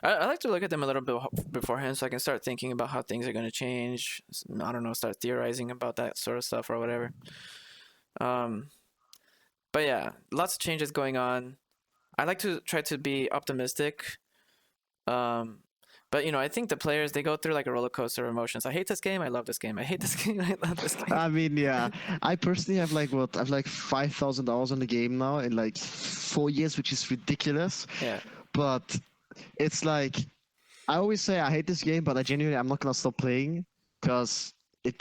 I like to look at them a little bit beforehand, so I can start thinking about how things are going to change. I don't know, start theorizing about that sort of stuff or whatever. But yeah, lots of changes going on. I like to try to be optimistic. But you know, I think the players, they go through like a roller coaster of emotions. I hate this game. I love this game. I hate this game. I love this game. I mean, yeah. I personally have like I've like 5,000 hours on the game now in like 4 years, which is ridiculous. Yeah. But it's like, I always say I hate this game, but I'm not gonna stop playing, because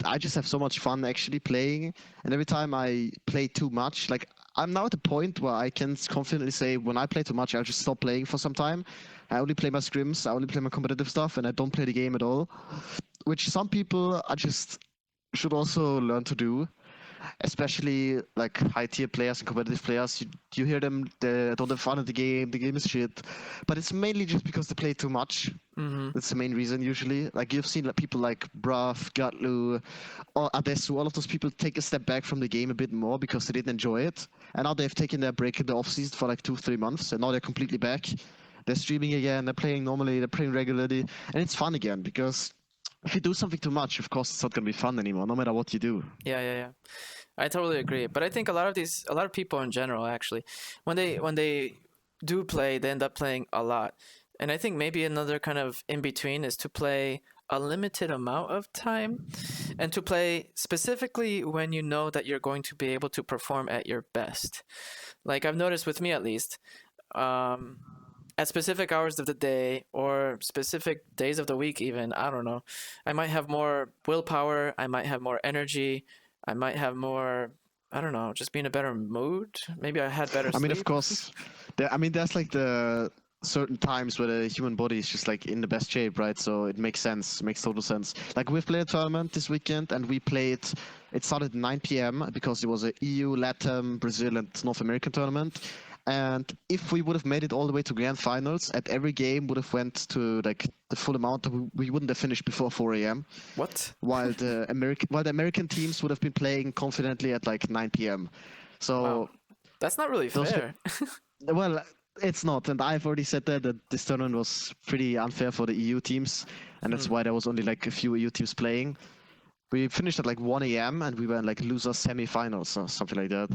I just have so much fun actually playing. And every time I play too much, like I'm now at the point where I can confidently say when I play too much, I'll just stop playing for some time. I only play my scrims, I only play my competitive stuff, and I don't play the game at all. Which some people should also learn to do. Especially like high tier players and competitive players, you hear them, they don't have fun at the game is shit. But it's mainly just because they play too much. Mm-hmm. That's the main reason usually. Like you've seen like people like Bruff, Gutlu, or Adesu, all of those people take a step back from the game a bit more because they didn't enjoy it. And now they've taken their break in the off-season for like 2-3 months, and now they're completely back. They're streaming again, they're playing normally, they're playing regularly, and it's fun again, because if you do something too much, of course it's not gonna be fun anymore, no matter what you do. Yeah. I totally agree. But I think a lot of people in general, actually, when they do play, they end up playing a lot. And I think maybe another kind of in between is to play a limited amount of time and to play specifically when you know that you're going to be able to perform at your best. Like I've noticed with me at least, um, at specific hours of the day or specific days of the week, even, I don't know, I might have more willpower, I might have more energy, I might have more, I don't know, just be in a better mood. Maybe I had better I mean, of sleep. course, there's like the certain times where the human body is just like in the best shape, right? So it makes sense, makes total sense. Like we've played a tournament this weekend, and we played. It started at 9 p.m. because it was a EU, LATAM, Brazil, and North American tournament. And if we would have made it all the way to grand finals, at every game would have went to like the full amount. We wouldn't have finished before 4 a.m. What? While the American teams would have been playing confidently at like 9 p.m. So Wow. That's not really those fair. well, it's not, and I've already said that this tournament was pretty unfair for the EU teams, and that's why there was only like a few EU teams playing. We finished at like 1 a.m. and we were in like loser semi-finals or something like that.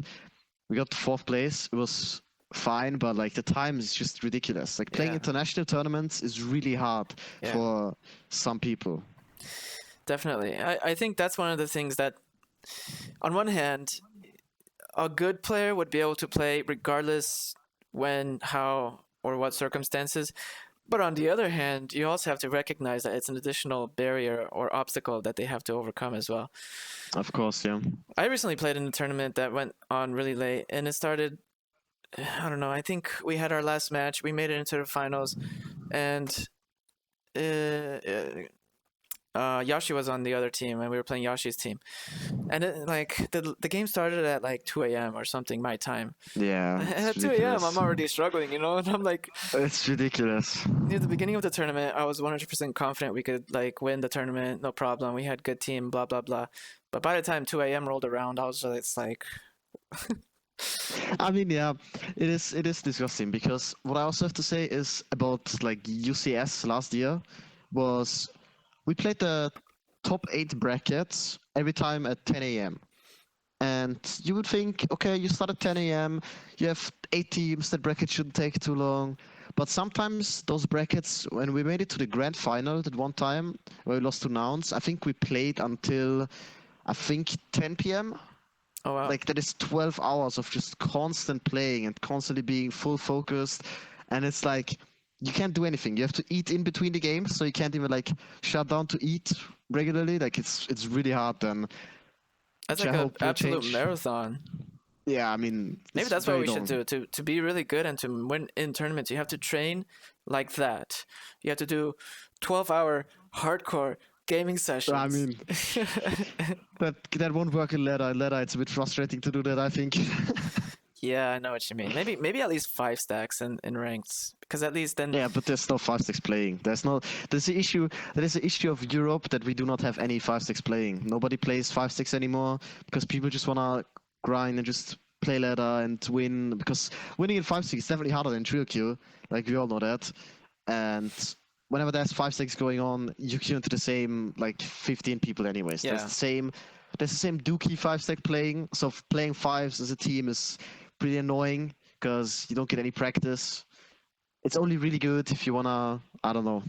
We got fourth place. It was fine, but like the time is just ridiculous. Like playing Yeah. international tournaments is really hard Yeah. for some people. Definitely. I think that's one of the things that, on one hand, a good player would be able to play regardless when, how, or what circumstances. But on the other hand, you also have to recognize that it's an additional barrier or obstacle that they have to overcome as well. Of course, yeah. I recently played in a tournament that went on really late, and it started, I don't know, I think we had our last match, we made it into the finals, and Yashi was on the other team, and we were playing Yashi's team. And like the game started at like 2 a.m. or something, my time. Yeah, And it's at 2 a.m., I'm ridiculous. already struggling, and I'm like, It's ridiculous. near the beginning of the tournament, I was 100% confident we could like win the tournament, no problem. We had good team, blah blah blah. But by the time 2 a.m. rolled around, I was just it's like, I mean, yeah, it is disgusting because what I also have to say is about like UCS last year was we played the top 8 brackets every time at 10 a.m. And you would think, okay, you start at 10 a.m., you have 8 teams, that bracket shouldn't take too long. But sometimes those brackets, when we made it to the grand final at one time, where we lost to Nouns, I think we played until, I think, 10 p.m. oh wow. Like that is 12 hours of just constant playing and constantly being full focused. And it's like, you can't do anything. You have to eat in between the games, so you can't even like shut down to eat regularly. Like it's really hard then. That's which like I an hope will absolute change. marathon. Yeah, I mean, Maybe it's that's what very we should long. do. To be really good and to win in tournaments, you have to train like that. You have to do 12-hour hardcore gaming sessions. I mean, that won't work in ladder. In ladder, it's a bit frustrating to do that, I think. Yeah, I know what you mean. Maybe at least 5 stacks in ranks, because at least then Yeah, but there's no 5-6 playing. There's the issue. There is the issue of Europe that we do not have any 5-6 playing. Nobody plays 5-6 anymore because people just wanna grind and just play ladder and win. Because winning in 5-6 is definitely harder than trio queue. Like we all know that. And whenever there's 5-6 going on, you queue into the same like 15 people anyways. Yeah. There's the same Dookie 5-stack playing. So playing fives as a team is pretty annoying because you don't get any practice. It's only really good if you wanna, I don't know,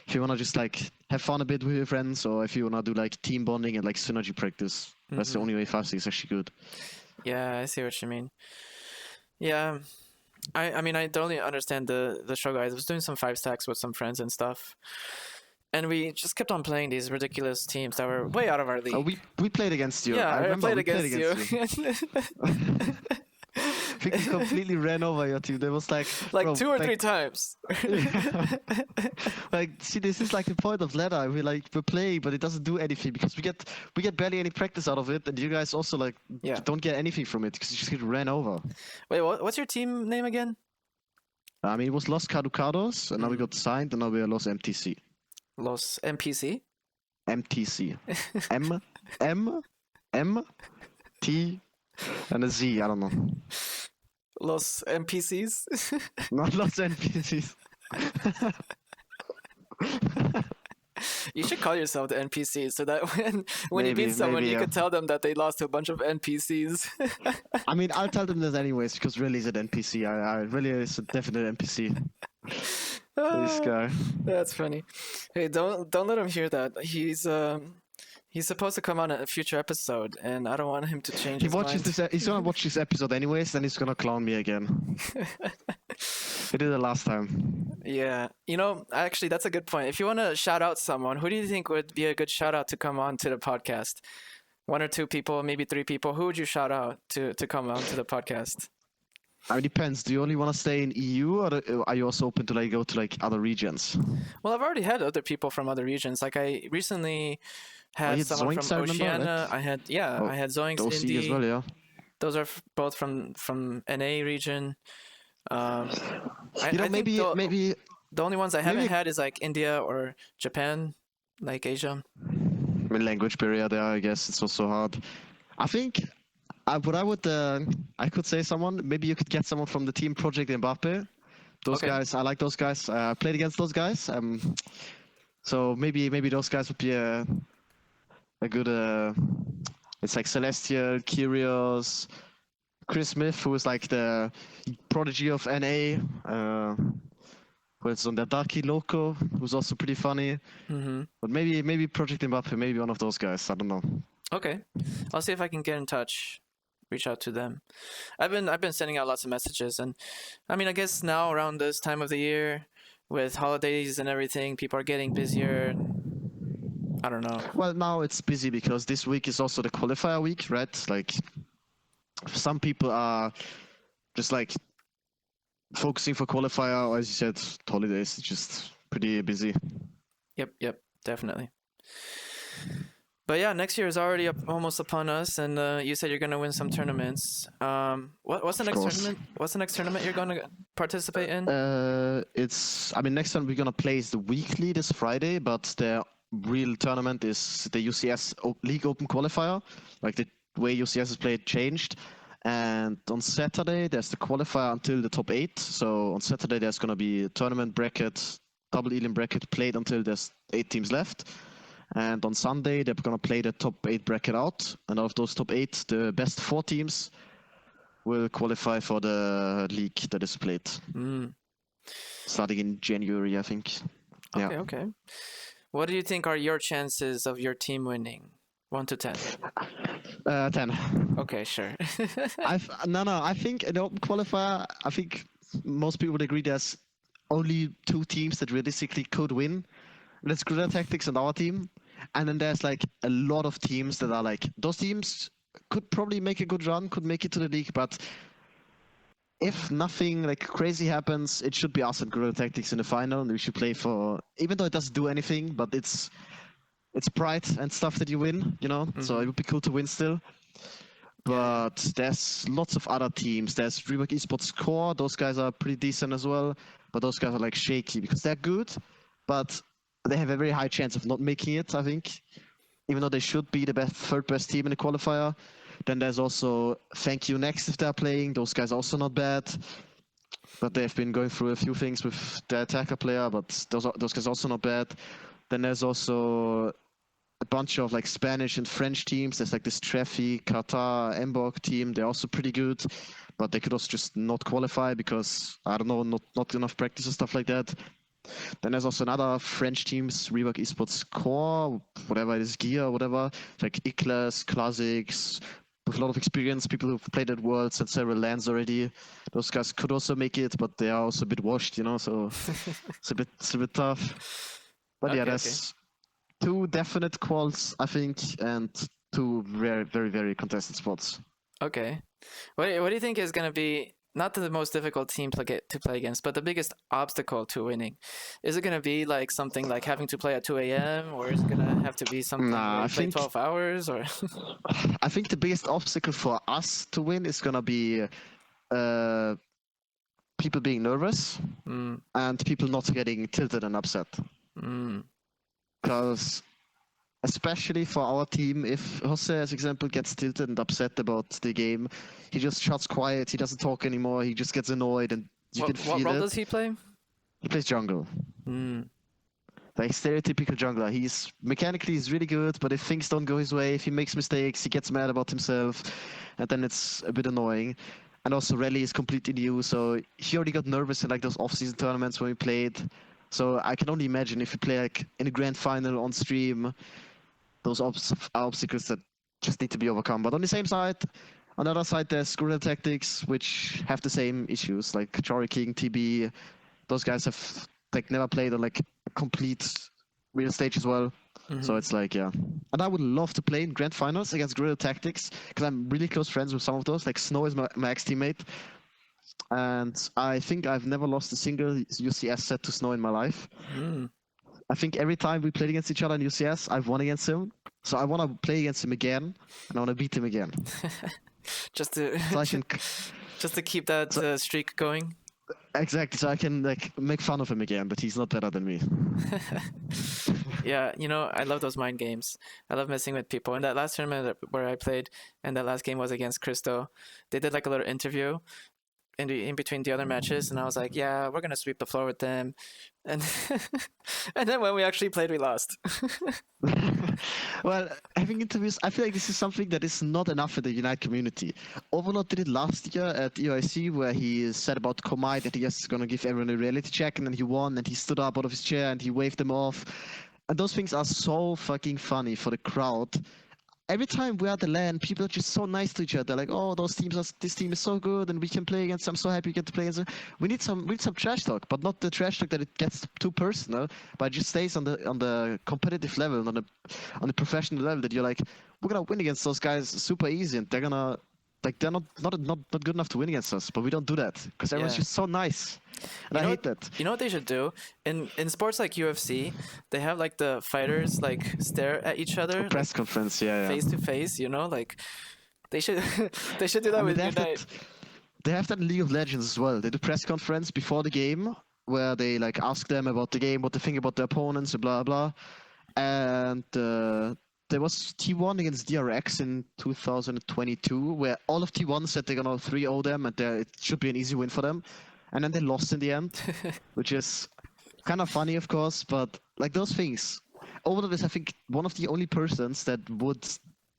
if you wanna just like have fun a bit with your friends, or if you wanna do like team bonding and like synergy practice. That's the only way 5-6 is actually good. Yeah, I see what you mean. Yeah, I mean I totally understand the struggle. I was doing some 5 stacks with some friends and stuff, and we just kept on playing these ridiculous teams that were way out of our league. We played against you. Yeah, I I remember played we against you. I think we completely ran over your team. There was like Like bro, 2 or 3 times. like, see, this is like the point of ladder. We're playing, but it doesn't do anything because we get barely any practice out of it, and you guys also like Yeah. don't get anything from it because you just get ran over. Wait, what's your team name again? I mean, it was Los Caducados, and now we got signed, and now we are Los MTC. Los MPC? MTC. M T and a Z. I don't know. Los NPCs? Not Los NPCs. You should call yourself the NPC so that when you beat someone, maybe, you yeah. could tell them that they lost to a bunch of NPCs. I mean, I'll tell them this anyways because really is an NPC. I really is a definite NPC. This guy. That's funny. Hey, don't let him hear that. He's supposed to come on a future episode, and I don't want him to change He his watches mind. this. He's gonna watch this episode anyways, then he's gonna clown me again. He did it last time. Yeah, actually, that's a good point. If you want to shout out someone, who do you think would be a good shout out to come on to the podcast? One or two people, maybe three people. Who would you shout out to come on to the podcast? It depends. Do you only want to stay in EU, or are you also open to like go to like other regions? Well, I've already had other people from other regions. Like I recently had you had someone Zoinks, from I remember, Oceania. right? I had I had Zoinks, OC Indy. as well, yeah. Those are both from NA region. I think maybe the only ones I haven't had is like India or Japan, like Asia. I mean, language barrier there. I guess it's also hard. I think I could say someone. Maybe you could get someone from the team Project Mbappe. Those Okay. guys, I like those guys. I played against those guys. So maybe those guys would be a good. It's like Celestial, Curious, Chris Smith, who is like the prodigy of NA. Who is on the Darky Loco, who's also pretty funny. Mm-hmm. But maybe Project Mbappe, maybe one of those guys. I don't know. Okay, I'll see if I can get in touch, reach out to them. I've been sending out lots of messages, and I mean, I guess now around this time of the year, with holidays and everything, people are getting busier. I don't know. Well, now it's busy because this week is also the qualifier week, right? Like, some people are just like focusing for qualifier, or as you said, holidays. It's just pretty busy. Yep, definitely. But yeah, next year is already almost upon us, and you said you're gonna win some tournaments. What's the next tournament? What's the next tournament you're gonna participate in? Next time we're gonna play is the weekly this Friday, but the real tournament is the UCS League Open Qualifier. Like the way UCS is played changed. And on Saturday, there's the qualifier until the top 8. So on Saturday, there's going to be a tournament bracket, double elim bracket played until there's 8 teams left. And on Sunday, they're going to play the top 8 bracket out. And out of those top 8, the best 4 teams will qualify for the league that is played. Starting in January, I think. Okay. What do you think are your chances of your team winning? 1 to 10. 10. Okay, sure. I think an open qualifier, I think most people would agree there's only 2 teams that realistically could win. That's Guerrilla Tactics and our team. And then there's like a lot of teams that are like, those teams could probably make a good run, could make it to the league, but if nothing like crazy happens, it should be us and Guerrilla Tactics in the final, and we should play for, even though it doesn't do anything, but it's pride and stuff that you win, so it would be cool to win still. But there's lots of other teams. There's Euic Esports Core. Those guys are pretty decent as well, but those guys are like shaky because they're good, but they have a very high chance of not making it, I think, even though they should be the third best team in the qualifier. Then there's also Thank You Next if they're playing. Those guys are also not bad, but they've been going through a few things with the attacker player, but those guys are also not bad. Then there's also a bunch of like Spanish and French teams. There's like this Treffy, Qatar, Mbok team. They're also pretty good, but they could also just not qualify because, I don't know, not enough practice and stuff like that. Then there's also another French teams, Euic Esports Core, whatever it is, Gear, whatever, like Iklas, Classics, with a lot of experience, people who've played at Worlds and several lands already. Those guys could also make it, but they are also a bit washed, so it's a bit tough. But yeah, there's 2 definite quals, I think, and 2 very, very, very contested spots. Okay. What do you think is going to be not the most difficult team to play against, but the biggest obstacle to winning? Is it going to be like something like having to play at 2 a.m. or is it going to have to be something where you play 12 hours? Or I think the biggest obstacle for us to win is going to be people being nervous and people not getting tilted and upset. Because especially for our team, if Jose, as example, gets tilted and upset about the game, he just shuts quiet, he doesn't talk anymore, he just gets annoyed, and you can feel it. What role does he play? He plays jungle. Like stereotypical jungler. He's really good, but if things don't go his way, if he makes mistakes, he gets mad about himself, and then it's a bit annoying. And also Rally is completely new, so he already got nervous in like those off-season tournaments when we played. So I can only imagine if you play like in a grand final on stream, those are obstacles that just need to be overcome. But on the other side, there's Guerrilla Tactics, which have the same issues, like Jory King, TB. Those guys have like never played on like a complete real stage as well. So it's like, yeah. And I would love to play in grand finals against Guerrilla Tactics, because I'm really close friends with some of those. Like Snow is my ex-teammate. And I think I've never lost a single UCS set to Snow in my life. I think every time we played against each other in UCS, I've won against him. So I want to play against him again, and I want to beat him again. just to So I can, just to keep that streak going. exactly, so I can like make fun of him again, but he's not better than me. Yeah, you know, I love those mind games. I love messing with people. In that last tournament where I played, and that last game was against Cristo, they did like a little interview in between the other matches, and I was like, yeah, we're gonna sweep the floor with them, and and then when we actually played, we lost. Well, having interviews, I feel like this is something that is not enough for the Unite community. Overlord did it last year at EOIC, where he said about Komai that he is going to give everyone a reality check, and then he won, and he stood up out of his chair, and he waved them off. And those things are so fucking funny for the crowd. Every time we're at the LAN, people are just so nice to each other. Like, oh, this team is so good, and we can play against them. I'm so happy we get to play against them. We need some trash talk, but not the trash talk that it gets too personal, but it just stays on the competitive level, on the professional level. That you're like, we're gonna win against those guys super easy, and they're gonna they're not good enough to win against us. But we don't do that because everyone's just so nice, and I hate that. You know what they should do? In sports like UFC, they have like the fighters like stare at each other. Press conference, yeah. Face to face, you know, like they should they should do that with Unite. They have that in League of Legends as well. They do press conference before the game where they like ask them about the game, what they think about their opponents, and blah blah. And there was T1 against DRX in 2022, where all of T1 said they're gonna 3-0 them, and it should be an easy win for them. And then they lost in the end, which is kind of funny, of course. But like those things, Overlord is, I think, one of the only persons that would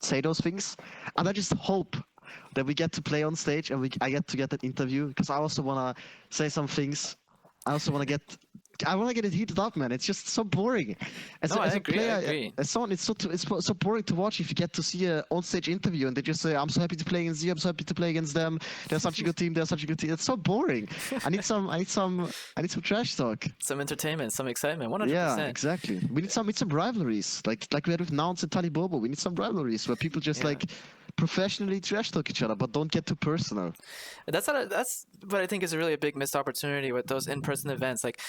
say those things. And I just hope that we get to play on stage and I get to get that interview, because I also want to say some things. I also want to get it heated up, man. It's just so boring. As a player, as someone, it's so boring to watch if you get to see a on-stage interview and they just say, "I'm so happy to play against you. I'm so happy to play against them. They're such a good team. They're such a good team." It's so boring. I need some trash talk. Some entertainment, some excitement. 100%. Yeah, exactly. We need some rivalries, like we had with Nouns and Tali Bobo. We need some rivalries where people just like professionally trash talk each other, but don't get too personal. That's what I think is really a big missed opportunity with those in-person events. Like,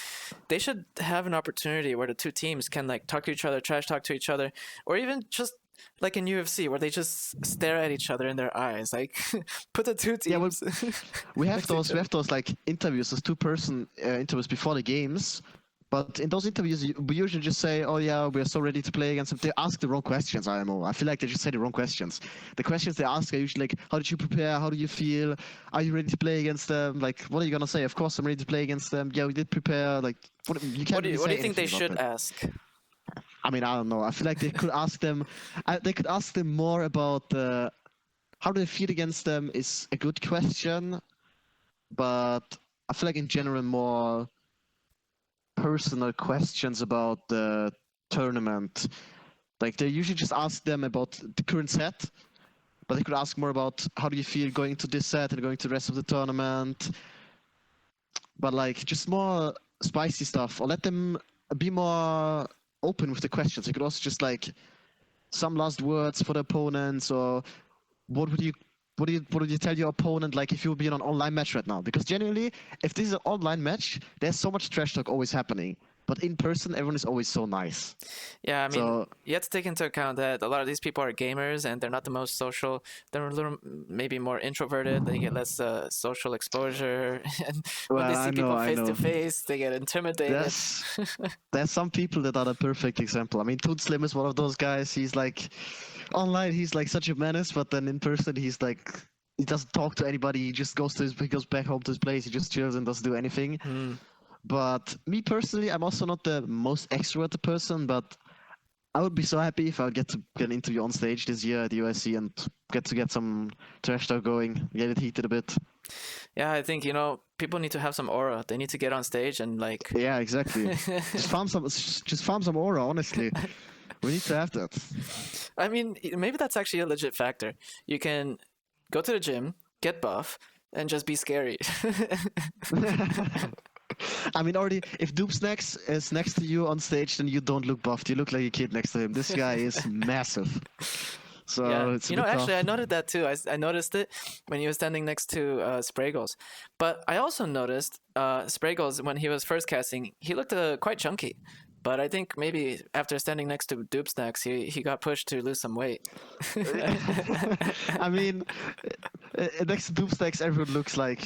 they should have an opportunity where the two teams can like talk to each other, trash talk to each other, or even just like in UFC where they just stare at each other in their eyes. Like, put the two teams. Yeah, well, we have those like interviews, those two-person interviews before the games. But in those interviews, we usually just say, "Oh yeah, we're so ready to play against them." They ask the wrong questions. IMO. I feel like they just say the wrong questions. The questions they ask are usually like, "How did you prepare? How do you feel? Are you ready to play against them?" Like, what are you gonna say? Of course, I'm ready to play against them. Yeah, we did prepare. Like, what do you think they should ask? I mean, I don't know. I feel like they could ask them. They could ask them more about how do they feel against them is a good question, but I feel like in general more personal questions about the tournament. Like they usually just ask them about the current set, but they could ask more about how do you feel going to this set and going to the rest of the tournament. But like just more spicy stuff, or let them be more open with the questions. They could also just like some last words for the opponents, or what would you tell your opponent, like if you would be in an online match right now? Because genuinely, if this is an online match, there's so much trash talk always happening. But in person, everyone is always so nice. Yeah, I mean, you have to take into account that a lot of these people are gamers and they're not the most social. They're a little maybe more introverted. They get less social exposure. And when they see people face to face, they get intimidated. There's some people that are the perfect example. I mean, Toon Slim is one of those guys. He's like, online, he's like such a menace, but then in person, he's like, he doesn't talk to anybody. He just goes back home to his place. He just chills and doesn't do anything. But me personally, I'm also not the most extroverted person, but I would be so happy if I get to get an interview on stage this year at the USC and get some trash talk going, get it heated a bit. Yeah, I think, people need to have some aura. They need to get on stage and like Yeah, exactly. Just farm some aura. Honestly, we need to have that. I mean, maybe that's actually a legit factor. You can go to the gym, get buff, and just be scary. I mean, already, if Doopsnacks is next to you on stage, then you don't look buffed. You look like a kid next to him. This guy is massive. So Yeah, it's a bit actually, I tough. noted that too. I noticed it when he was standing next to Spragles. But I also noticed Spragles when he was first casting, he looked quite chunky. But I think maybe after standing next to Dupe Snacks, he got pushed to lose some weight. I mean, next to Doopsnacks, everyone looks like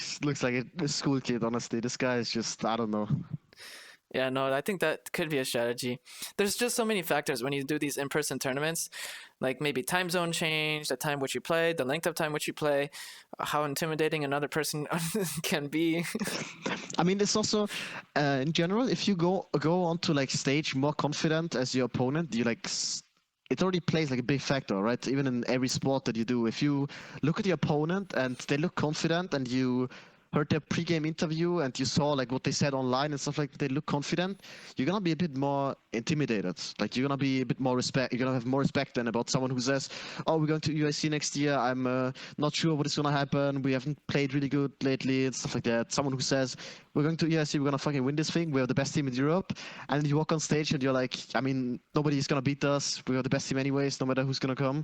a school kid. Honestly, this guy is just, I don't know. Yeah, no, I think that could be a strategy. There's just so many factors when you do these in-person tournaments, like maybe time zone change, the time which you play, the length of time which you play, how intimidating another person can be. I mean, it's also in general, if you go onto like stage more confident as your opponent, you like it already plays like a big factor, right? Even in every sport that you do, if you look at your opponent and they look confident, and you heard their pre-game interview and you saw like what they said online and stuff, like they look confident, you're gonna be a bit more intimidated. Like you're gonna be a bit more respect. You're gonna have more respect than about someone who says, "Oh, we're going to USC next year. I'm not sure what is gonna happen. We haven't played really good lately," and stuff like that. Someone who says, "We're going to USC. We're gonna fucking win this thing. We're the best team in Europe," and then you walk on stage and you're like, "I mean, nobody's gonna beat us. We're the best team anyways, no matter who's gonna come."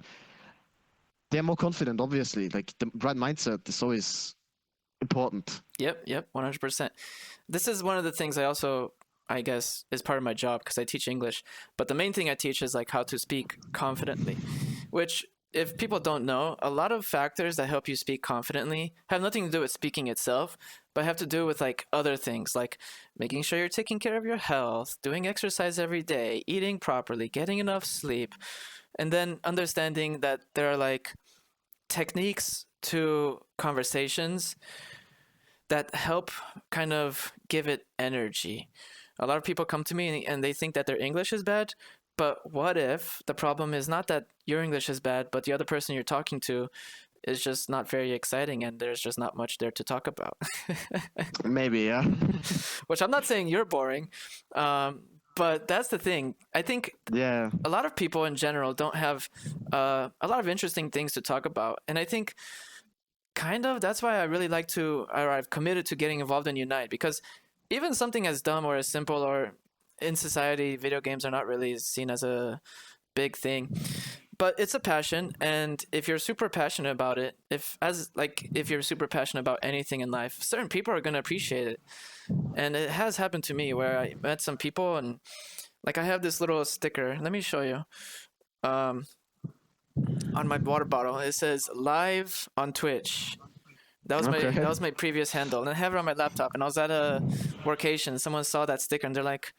They're more confident, obviously. Like the right mindset is always important. Yep, 100%. This is one of the things I also, I guess, is part of my job because I teach English. But the main thing I teach is like how to speak confidently, which, if people don't know, a lot of factors that help you speak confidently have nothing to do with speaking itself, but have to do with like other things, like making sure you're taking care of your health, doing exercise every day, eating properly, getting enough sleep, and then understanding that there are like techniques to conversations that help kind of give it energy. A lot of people come to me and they think that their English is bad, but what if the problem is not that your English is bad, but the other person you're talking to is just not very exciting and there's just not much there to talk about? Maybe, yeah. Which I'm not saying you're boring, but that's the thing. I think Yeah. a lot of people in general don't have a lot of interesting things to talk about. And I think kind of that's why I really like to, or I've committed to getting involved in Unite, because even something as dumb or as simple, or in society, video games are not really seen as a big thing, but it's a passion. And if you're super passionate about it, if you're super passionate about anything in life, certain people are going to appreciate it. And it has happened to me where I met some people, and like I have this little sticker. Let me show you. Um, on my water bottle, it says "Live on Twitch." Okay. That was my previous handle, and I have it on my laptop. And I was at a workation. Someone saw that sticker, and they're like,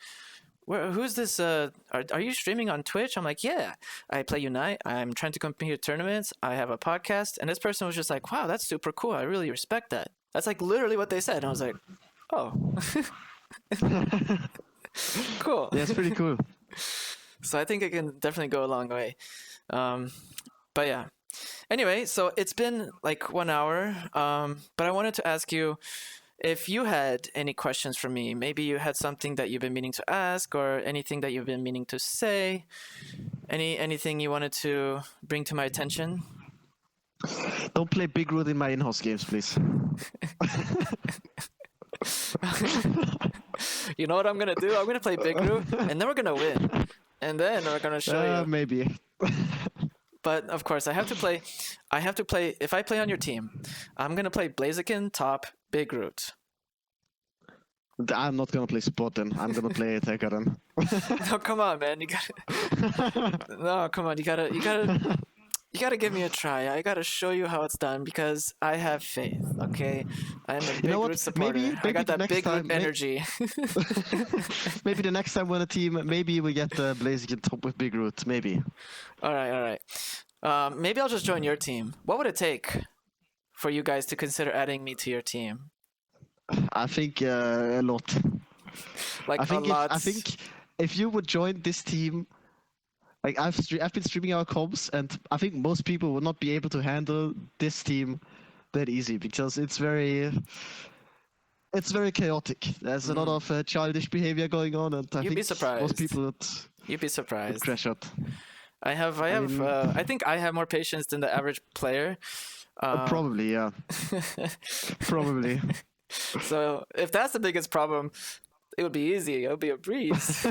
"Who's this? Are you streaming on Twitch?" I'm like, "Yeah, I play Unite. I'm trying to compete at tournaments. I have a podcast." And this person was just like, "Wow, that's super cool. I really respect that." That's like literally what they said. And I was like, "Oh, cool." Yeah, it's pretty cool. So I think it can definitely go a long way. But yeah. Anyway, so it's been like 1 hour, but I wanted to ask you if you had any questions for me. Maybe you had something that you've been meaning to ask, or anything that you've been meaning to say. Anything you wanted to bring to my attention? Don't play Big Root in my in-house games, please. You know what I'm gonna do? I'm gonna play Big Root, and then we're gonna win, and then we're gonna show you. Maybe. But of course, I have to play. If I play on your team, I'm gonna play Blaziken top Big Root. I'm not gonna play support then. I'm gonna play attacker then. No, come on, man. You gotta. No, come on. You gotta give me a try. I gotta show you how it's done because I have faith. Okay, I'm a Big Root supporter. I got that Big Root energy. Maybe the next time we're on a team, maybe we get the Blaziken top with Big Root. Maybe. All right. Maybe I'll just join your team. What would it take for you guys to consider adding me to your team? I think a lot. Like I a think lot. if you would join this team, like I've been streaming our comps, and I think most people would not be able to handle this team that easy because it's very chaotic. There's a lot Mm. of childish behavior going on, and I You'd be think most surprised. people You'd be would surprised. crash out. I I have, mean, I think I have more patience than the average player. Um, probably, yeah, probably. so if that's the biggest problem, it would be easy. It would be a breeze.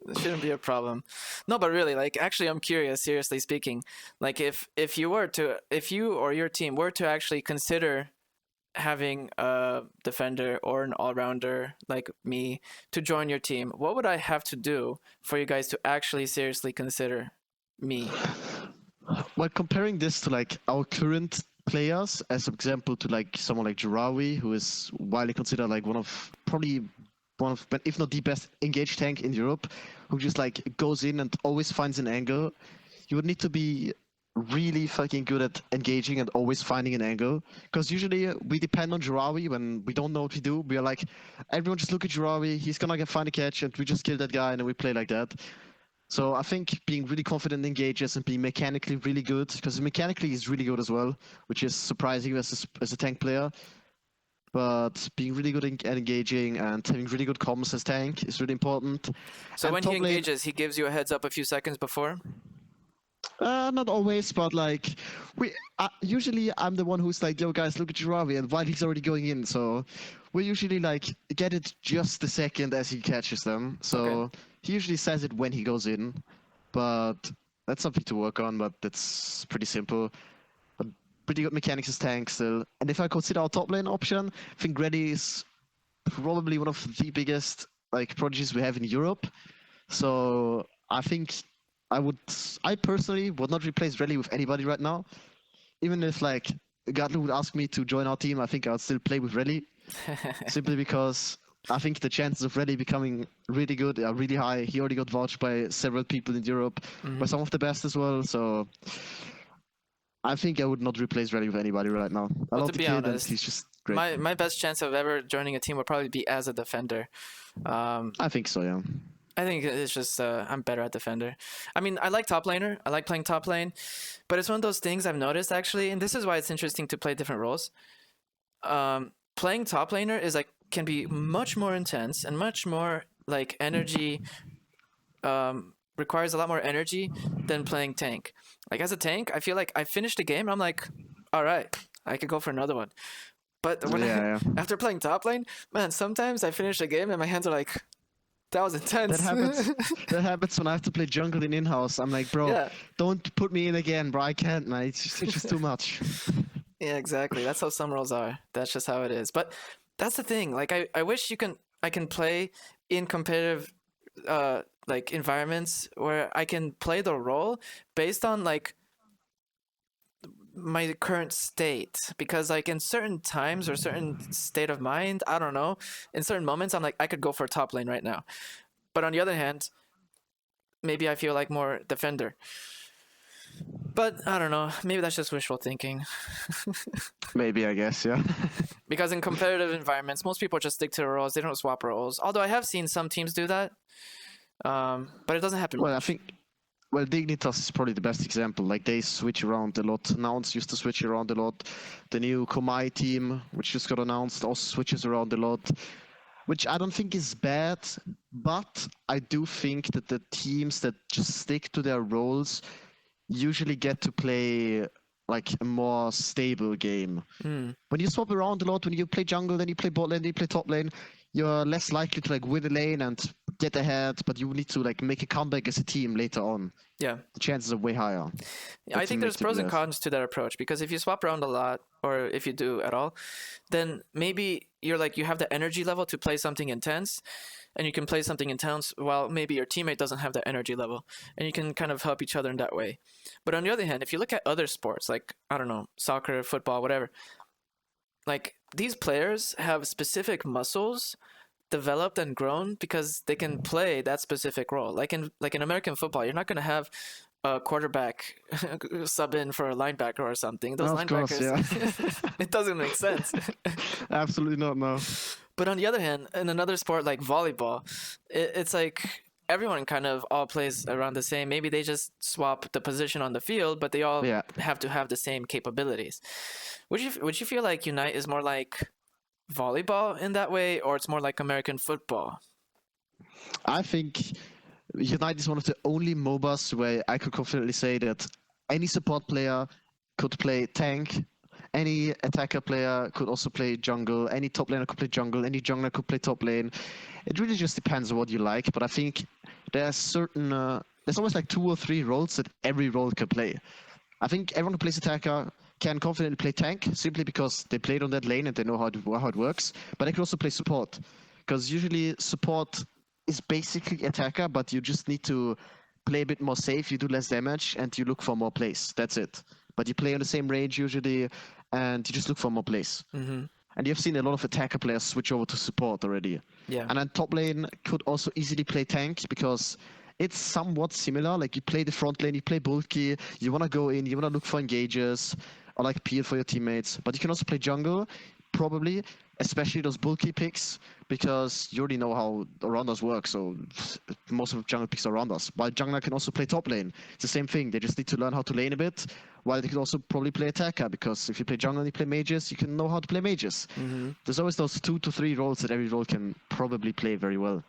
It shouldn't be a problem. No, but really, like, actually, I'm curious. Seriously speaking, like, if you were to, if you or your team were to actually consider having a defender or an all-rounder like me to join your team, what would I have to do for you guys to actually seriously consider me? Well, comparing this to like our current players, as an example, to like someone like Jarawi, who is widely considered like probably one of, if not the best engaged tank in Europe, who just like goes in and always finds an angle. You would need to be really fucking good at engaging and always finding an angle. Because usually we depend on Jarawi when we don't know what to do. We are like, everyone just look at Jarawi, he's gonna find a catch, and we just kill that guy, and then we play like that. So I think being really confident in engages and being mechanically really good, because mechanically he's really good as well, which is surprising as a tank player. But being really good at engaging and having really good comms as tank is really important. So And when he top lane, engages, he gives you a heads up a few seconds before. not always, but like we usually I'm the one who's like, yo guys, look at Jiravi, and while he's already going in, so we usually like get it just the second as he catches them. So Okay. he usually says it when he goes in, but that's something to work on. But that's pretty simple. But pretty good mechanics as tank still. And if I consider our top lane option, I think Reddy is probably one of the biggest like prodigies we have in Europe. So I think I personally would not replace Rally with anybody right now. Even if like Gatlu would ask me to join our team, I think I'd still play with Rally. Simply because I think the chances of Rally becoming really good are really high. He already got vouched by several people in Europe, by some of the best as well. So I think I would not replace Rally with anybody right now. I Well, love to the be kid, and honest, he's just great. my best chance of ever joining a team would probably be as a defender. I think so, yeah. I think it's just I'm better at defender. I mean, I like top laner. I like playing top lane, but it's one of those things I've noticed actually, and this is why it's interesting to play different roles. Playing top laner is like can be much more intense and much more like energy. Requires a lot more energy than playing tank. Like as a tank, I feel like I finished a game. I'm like, all right, I could go for another one. But when Yeah, yeah. after playing top lane, man, sometimes I finish a game and my hands are like, that was intense. That happens. That happens when I have to play jungle in in-house. I'm like, bro, Yeah. don't put me in again, bro. I can't, man. It's just too much. Yeah, exactly. That's how some roles are. That's just how it is. But that's the thing. Like I wish I can play in competitive like environments where I can play the role based on like my current state, because like in certain times or certain state of mind, I don't know, in certain moments I'm like I could go for top lane right now. But on the other hand, maybe I feel like more defender. But I don't know, maybe that's just wishful thinking. Maybe, I guess, yeah. Because in competitive environments, most people just stick to the roles. They don't swap roles. Although I have seen some teams do that, but it doesn't happen Well, I much. think, well, Dignitas is probably the best example. Like, they switch around a lot. Nouns used to switch around a lot. The new Komai team, which just got announced, also switches around a lot, which I don't think is bad, but I do think that the teams that just stick to their roles usually get to play like a more stable game. When you swap around a lot, when you play jungle, then you play bot lane, then you play top lane, you're less likely to like win a lane and get ahead, but you need to like make a comeback as a team later on. Yeah. The chances are way higher. Yeah, I That think team there's makes it pros and less. cons to that approach, because if you swap around a lot, or if you do at all, then maybe you're like you have the energy level to play something intense, and you can play something intense while maybe your teammate doesn't have that energy level, and you can kind of help each other in that way. But on the other hand, if you look at other sports like I don't know, soccer, football, whatever, like these players have specific muscles developed and grown because they can play that specific role. Like in American football, you're not going to have a quarterback sub in for a linebacker or something. Those Of course, linebackers, yeah. it doesn't make sense. Absolutely not, no. But on the other hand, in another sport like volleyball, it's like everyone kind of all plays around the same. Maybe they just swap the position on the field, but they all Yeah. have to have the same capabilities. Would you feel like Unite is more like volleyball in that way, or it's more like American football? I think Unite is one of the only MOBAs where I could confidently say that any support player could play tank, any attacker player could also play jungle, any top laner could play jungle, any jungler could play top lane. It really just depends on what you like, but I think there's there's always like 2 or 3 roles that every role can play. I think everyone who plays attacker can confidently play tank simply because they played on that lane and they know how it works, but they can also play support because usually support is basically attacker, but you just need to play a bit more safe, you do less damage, and you look for more plays. That's it. But you play on the same range usually, and you just look for more plays. Mm-hmm. And you've seen a lot of attacker players switch over to support already. Yeah. And then top lane could also easily play tank because it's somewhat similar. Like you play the front lane, you play bulky, you want to go in, you want to look for engages, or like peel for your teammates. But you can also play jungle, probably, especially those bulky picks, because you already know how Arondas work, so most of the jungle picks are Arondas. While jungler can also play top lane. It's the same thing, they just need to learn how to lane a bit, while they can also probably play attacker, because if you play jungle and you play mages, you can know how to play mages. Mm-hmm. There's always those 2 to 3 roles that every role can probably play very well.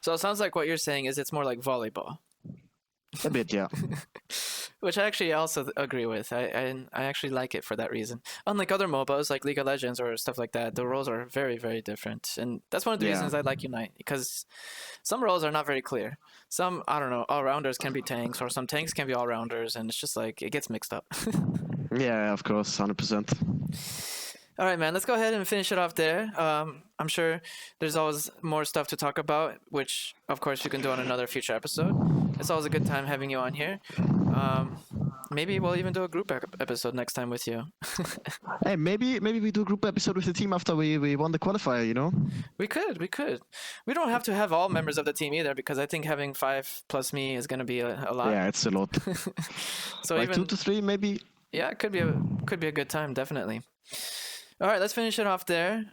So it sounds like what you're saying is it's more like volleyball. A bit, yeah. Which I actually also agree with. I actually like it for that reason. Unlike other MOBAs like League of Legends or stuff like that, the roles are very, very different. And that's one of the reasons I like Unite, because some roles are not very clear. Some, I don't know, all-rounders can be tanks, or some tanks can be all-rounders, and it's just like, it gets mixed up. Yeah, of course, 100%. All right, man, let's go ahead and finish it off there. I'm sure there's always more stuff to talk about, which, of course, you can do on another future episode. It's always a good time having you on here. Maybe we'll even do a group episode next time with you. Hey, maybe we do a group episode with the team after we won the qualifier, you know? We could. We don't have to have all members of the team either, because I think having 5 plus me is going to be a lot. Yeah, it's a lot. So like even 2 to 3, maybe? Yeah, it could be a good time, definitely. All right, let's finish it off there.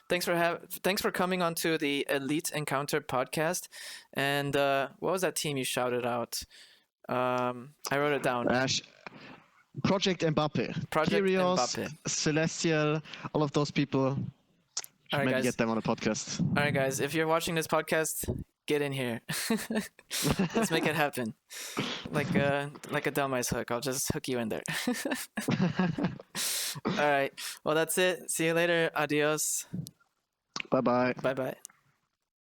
Thanks for coming onto the Elite Encounter podcast. And what was that team you shouted out? I wrote it down. Project Mbappe. Project Kyrios, Mbappe. Celestial, all of those people. All right, maybe guys. get them on a podcast. All right, guys. If you're watching this podcast, get in here. Let's make it happen. Like a dumbass hook. I'll just hook you in there. All right. Well, that's it. See you later. Adios. Bye-bye. Bye-bye.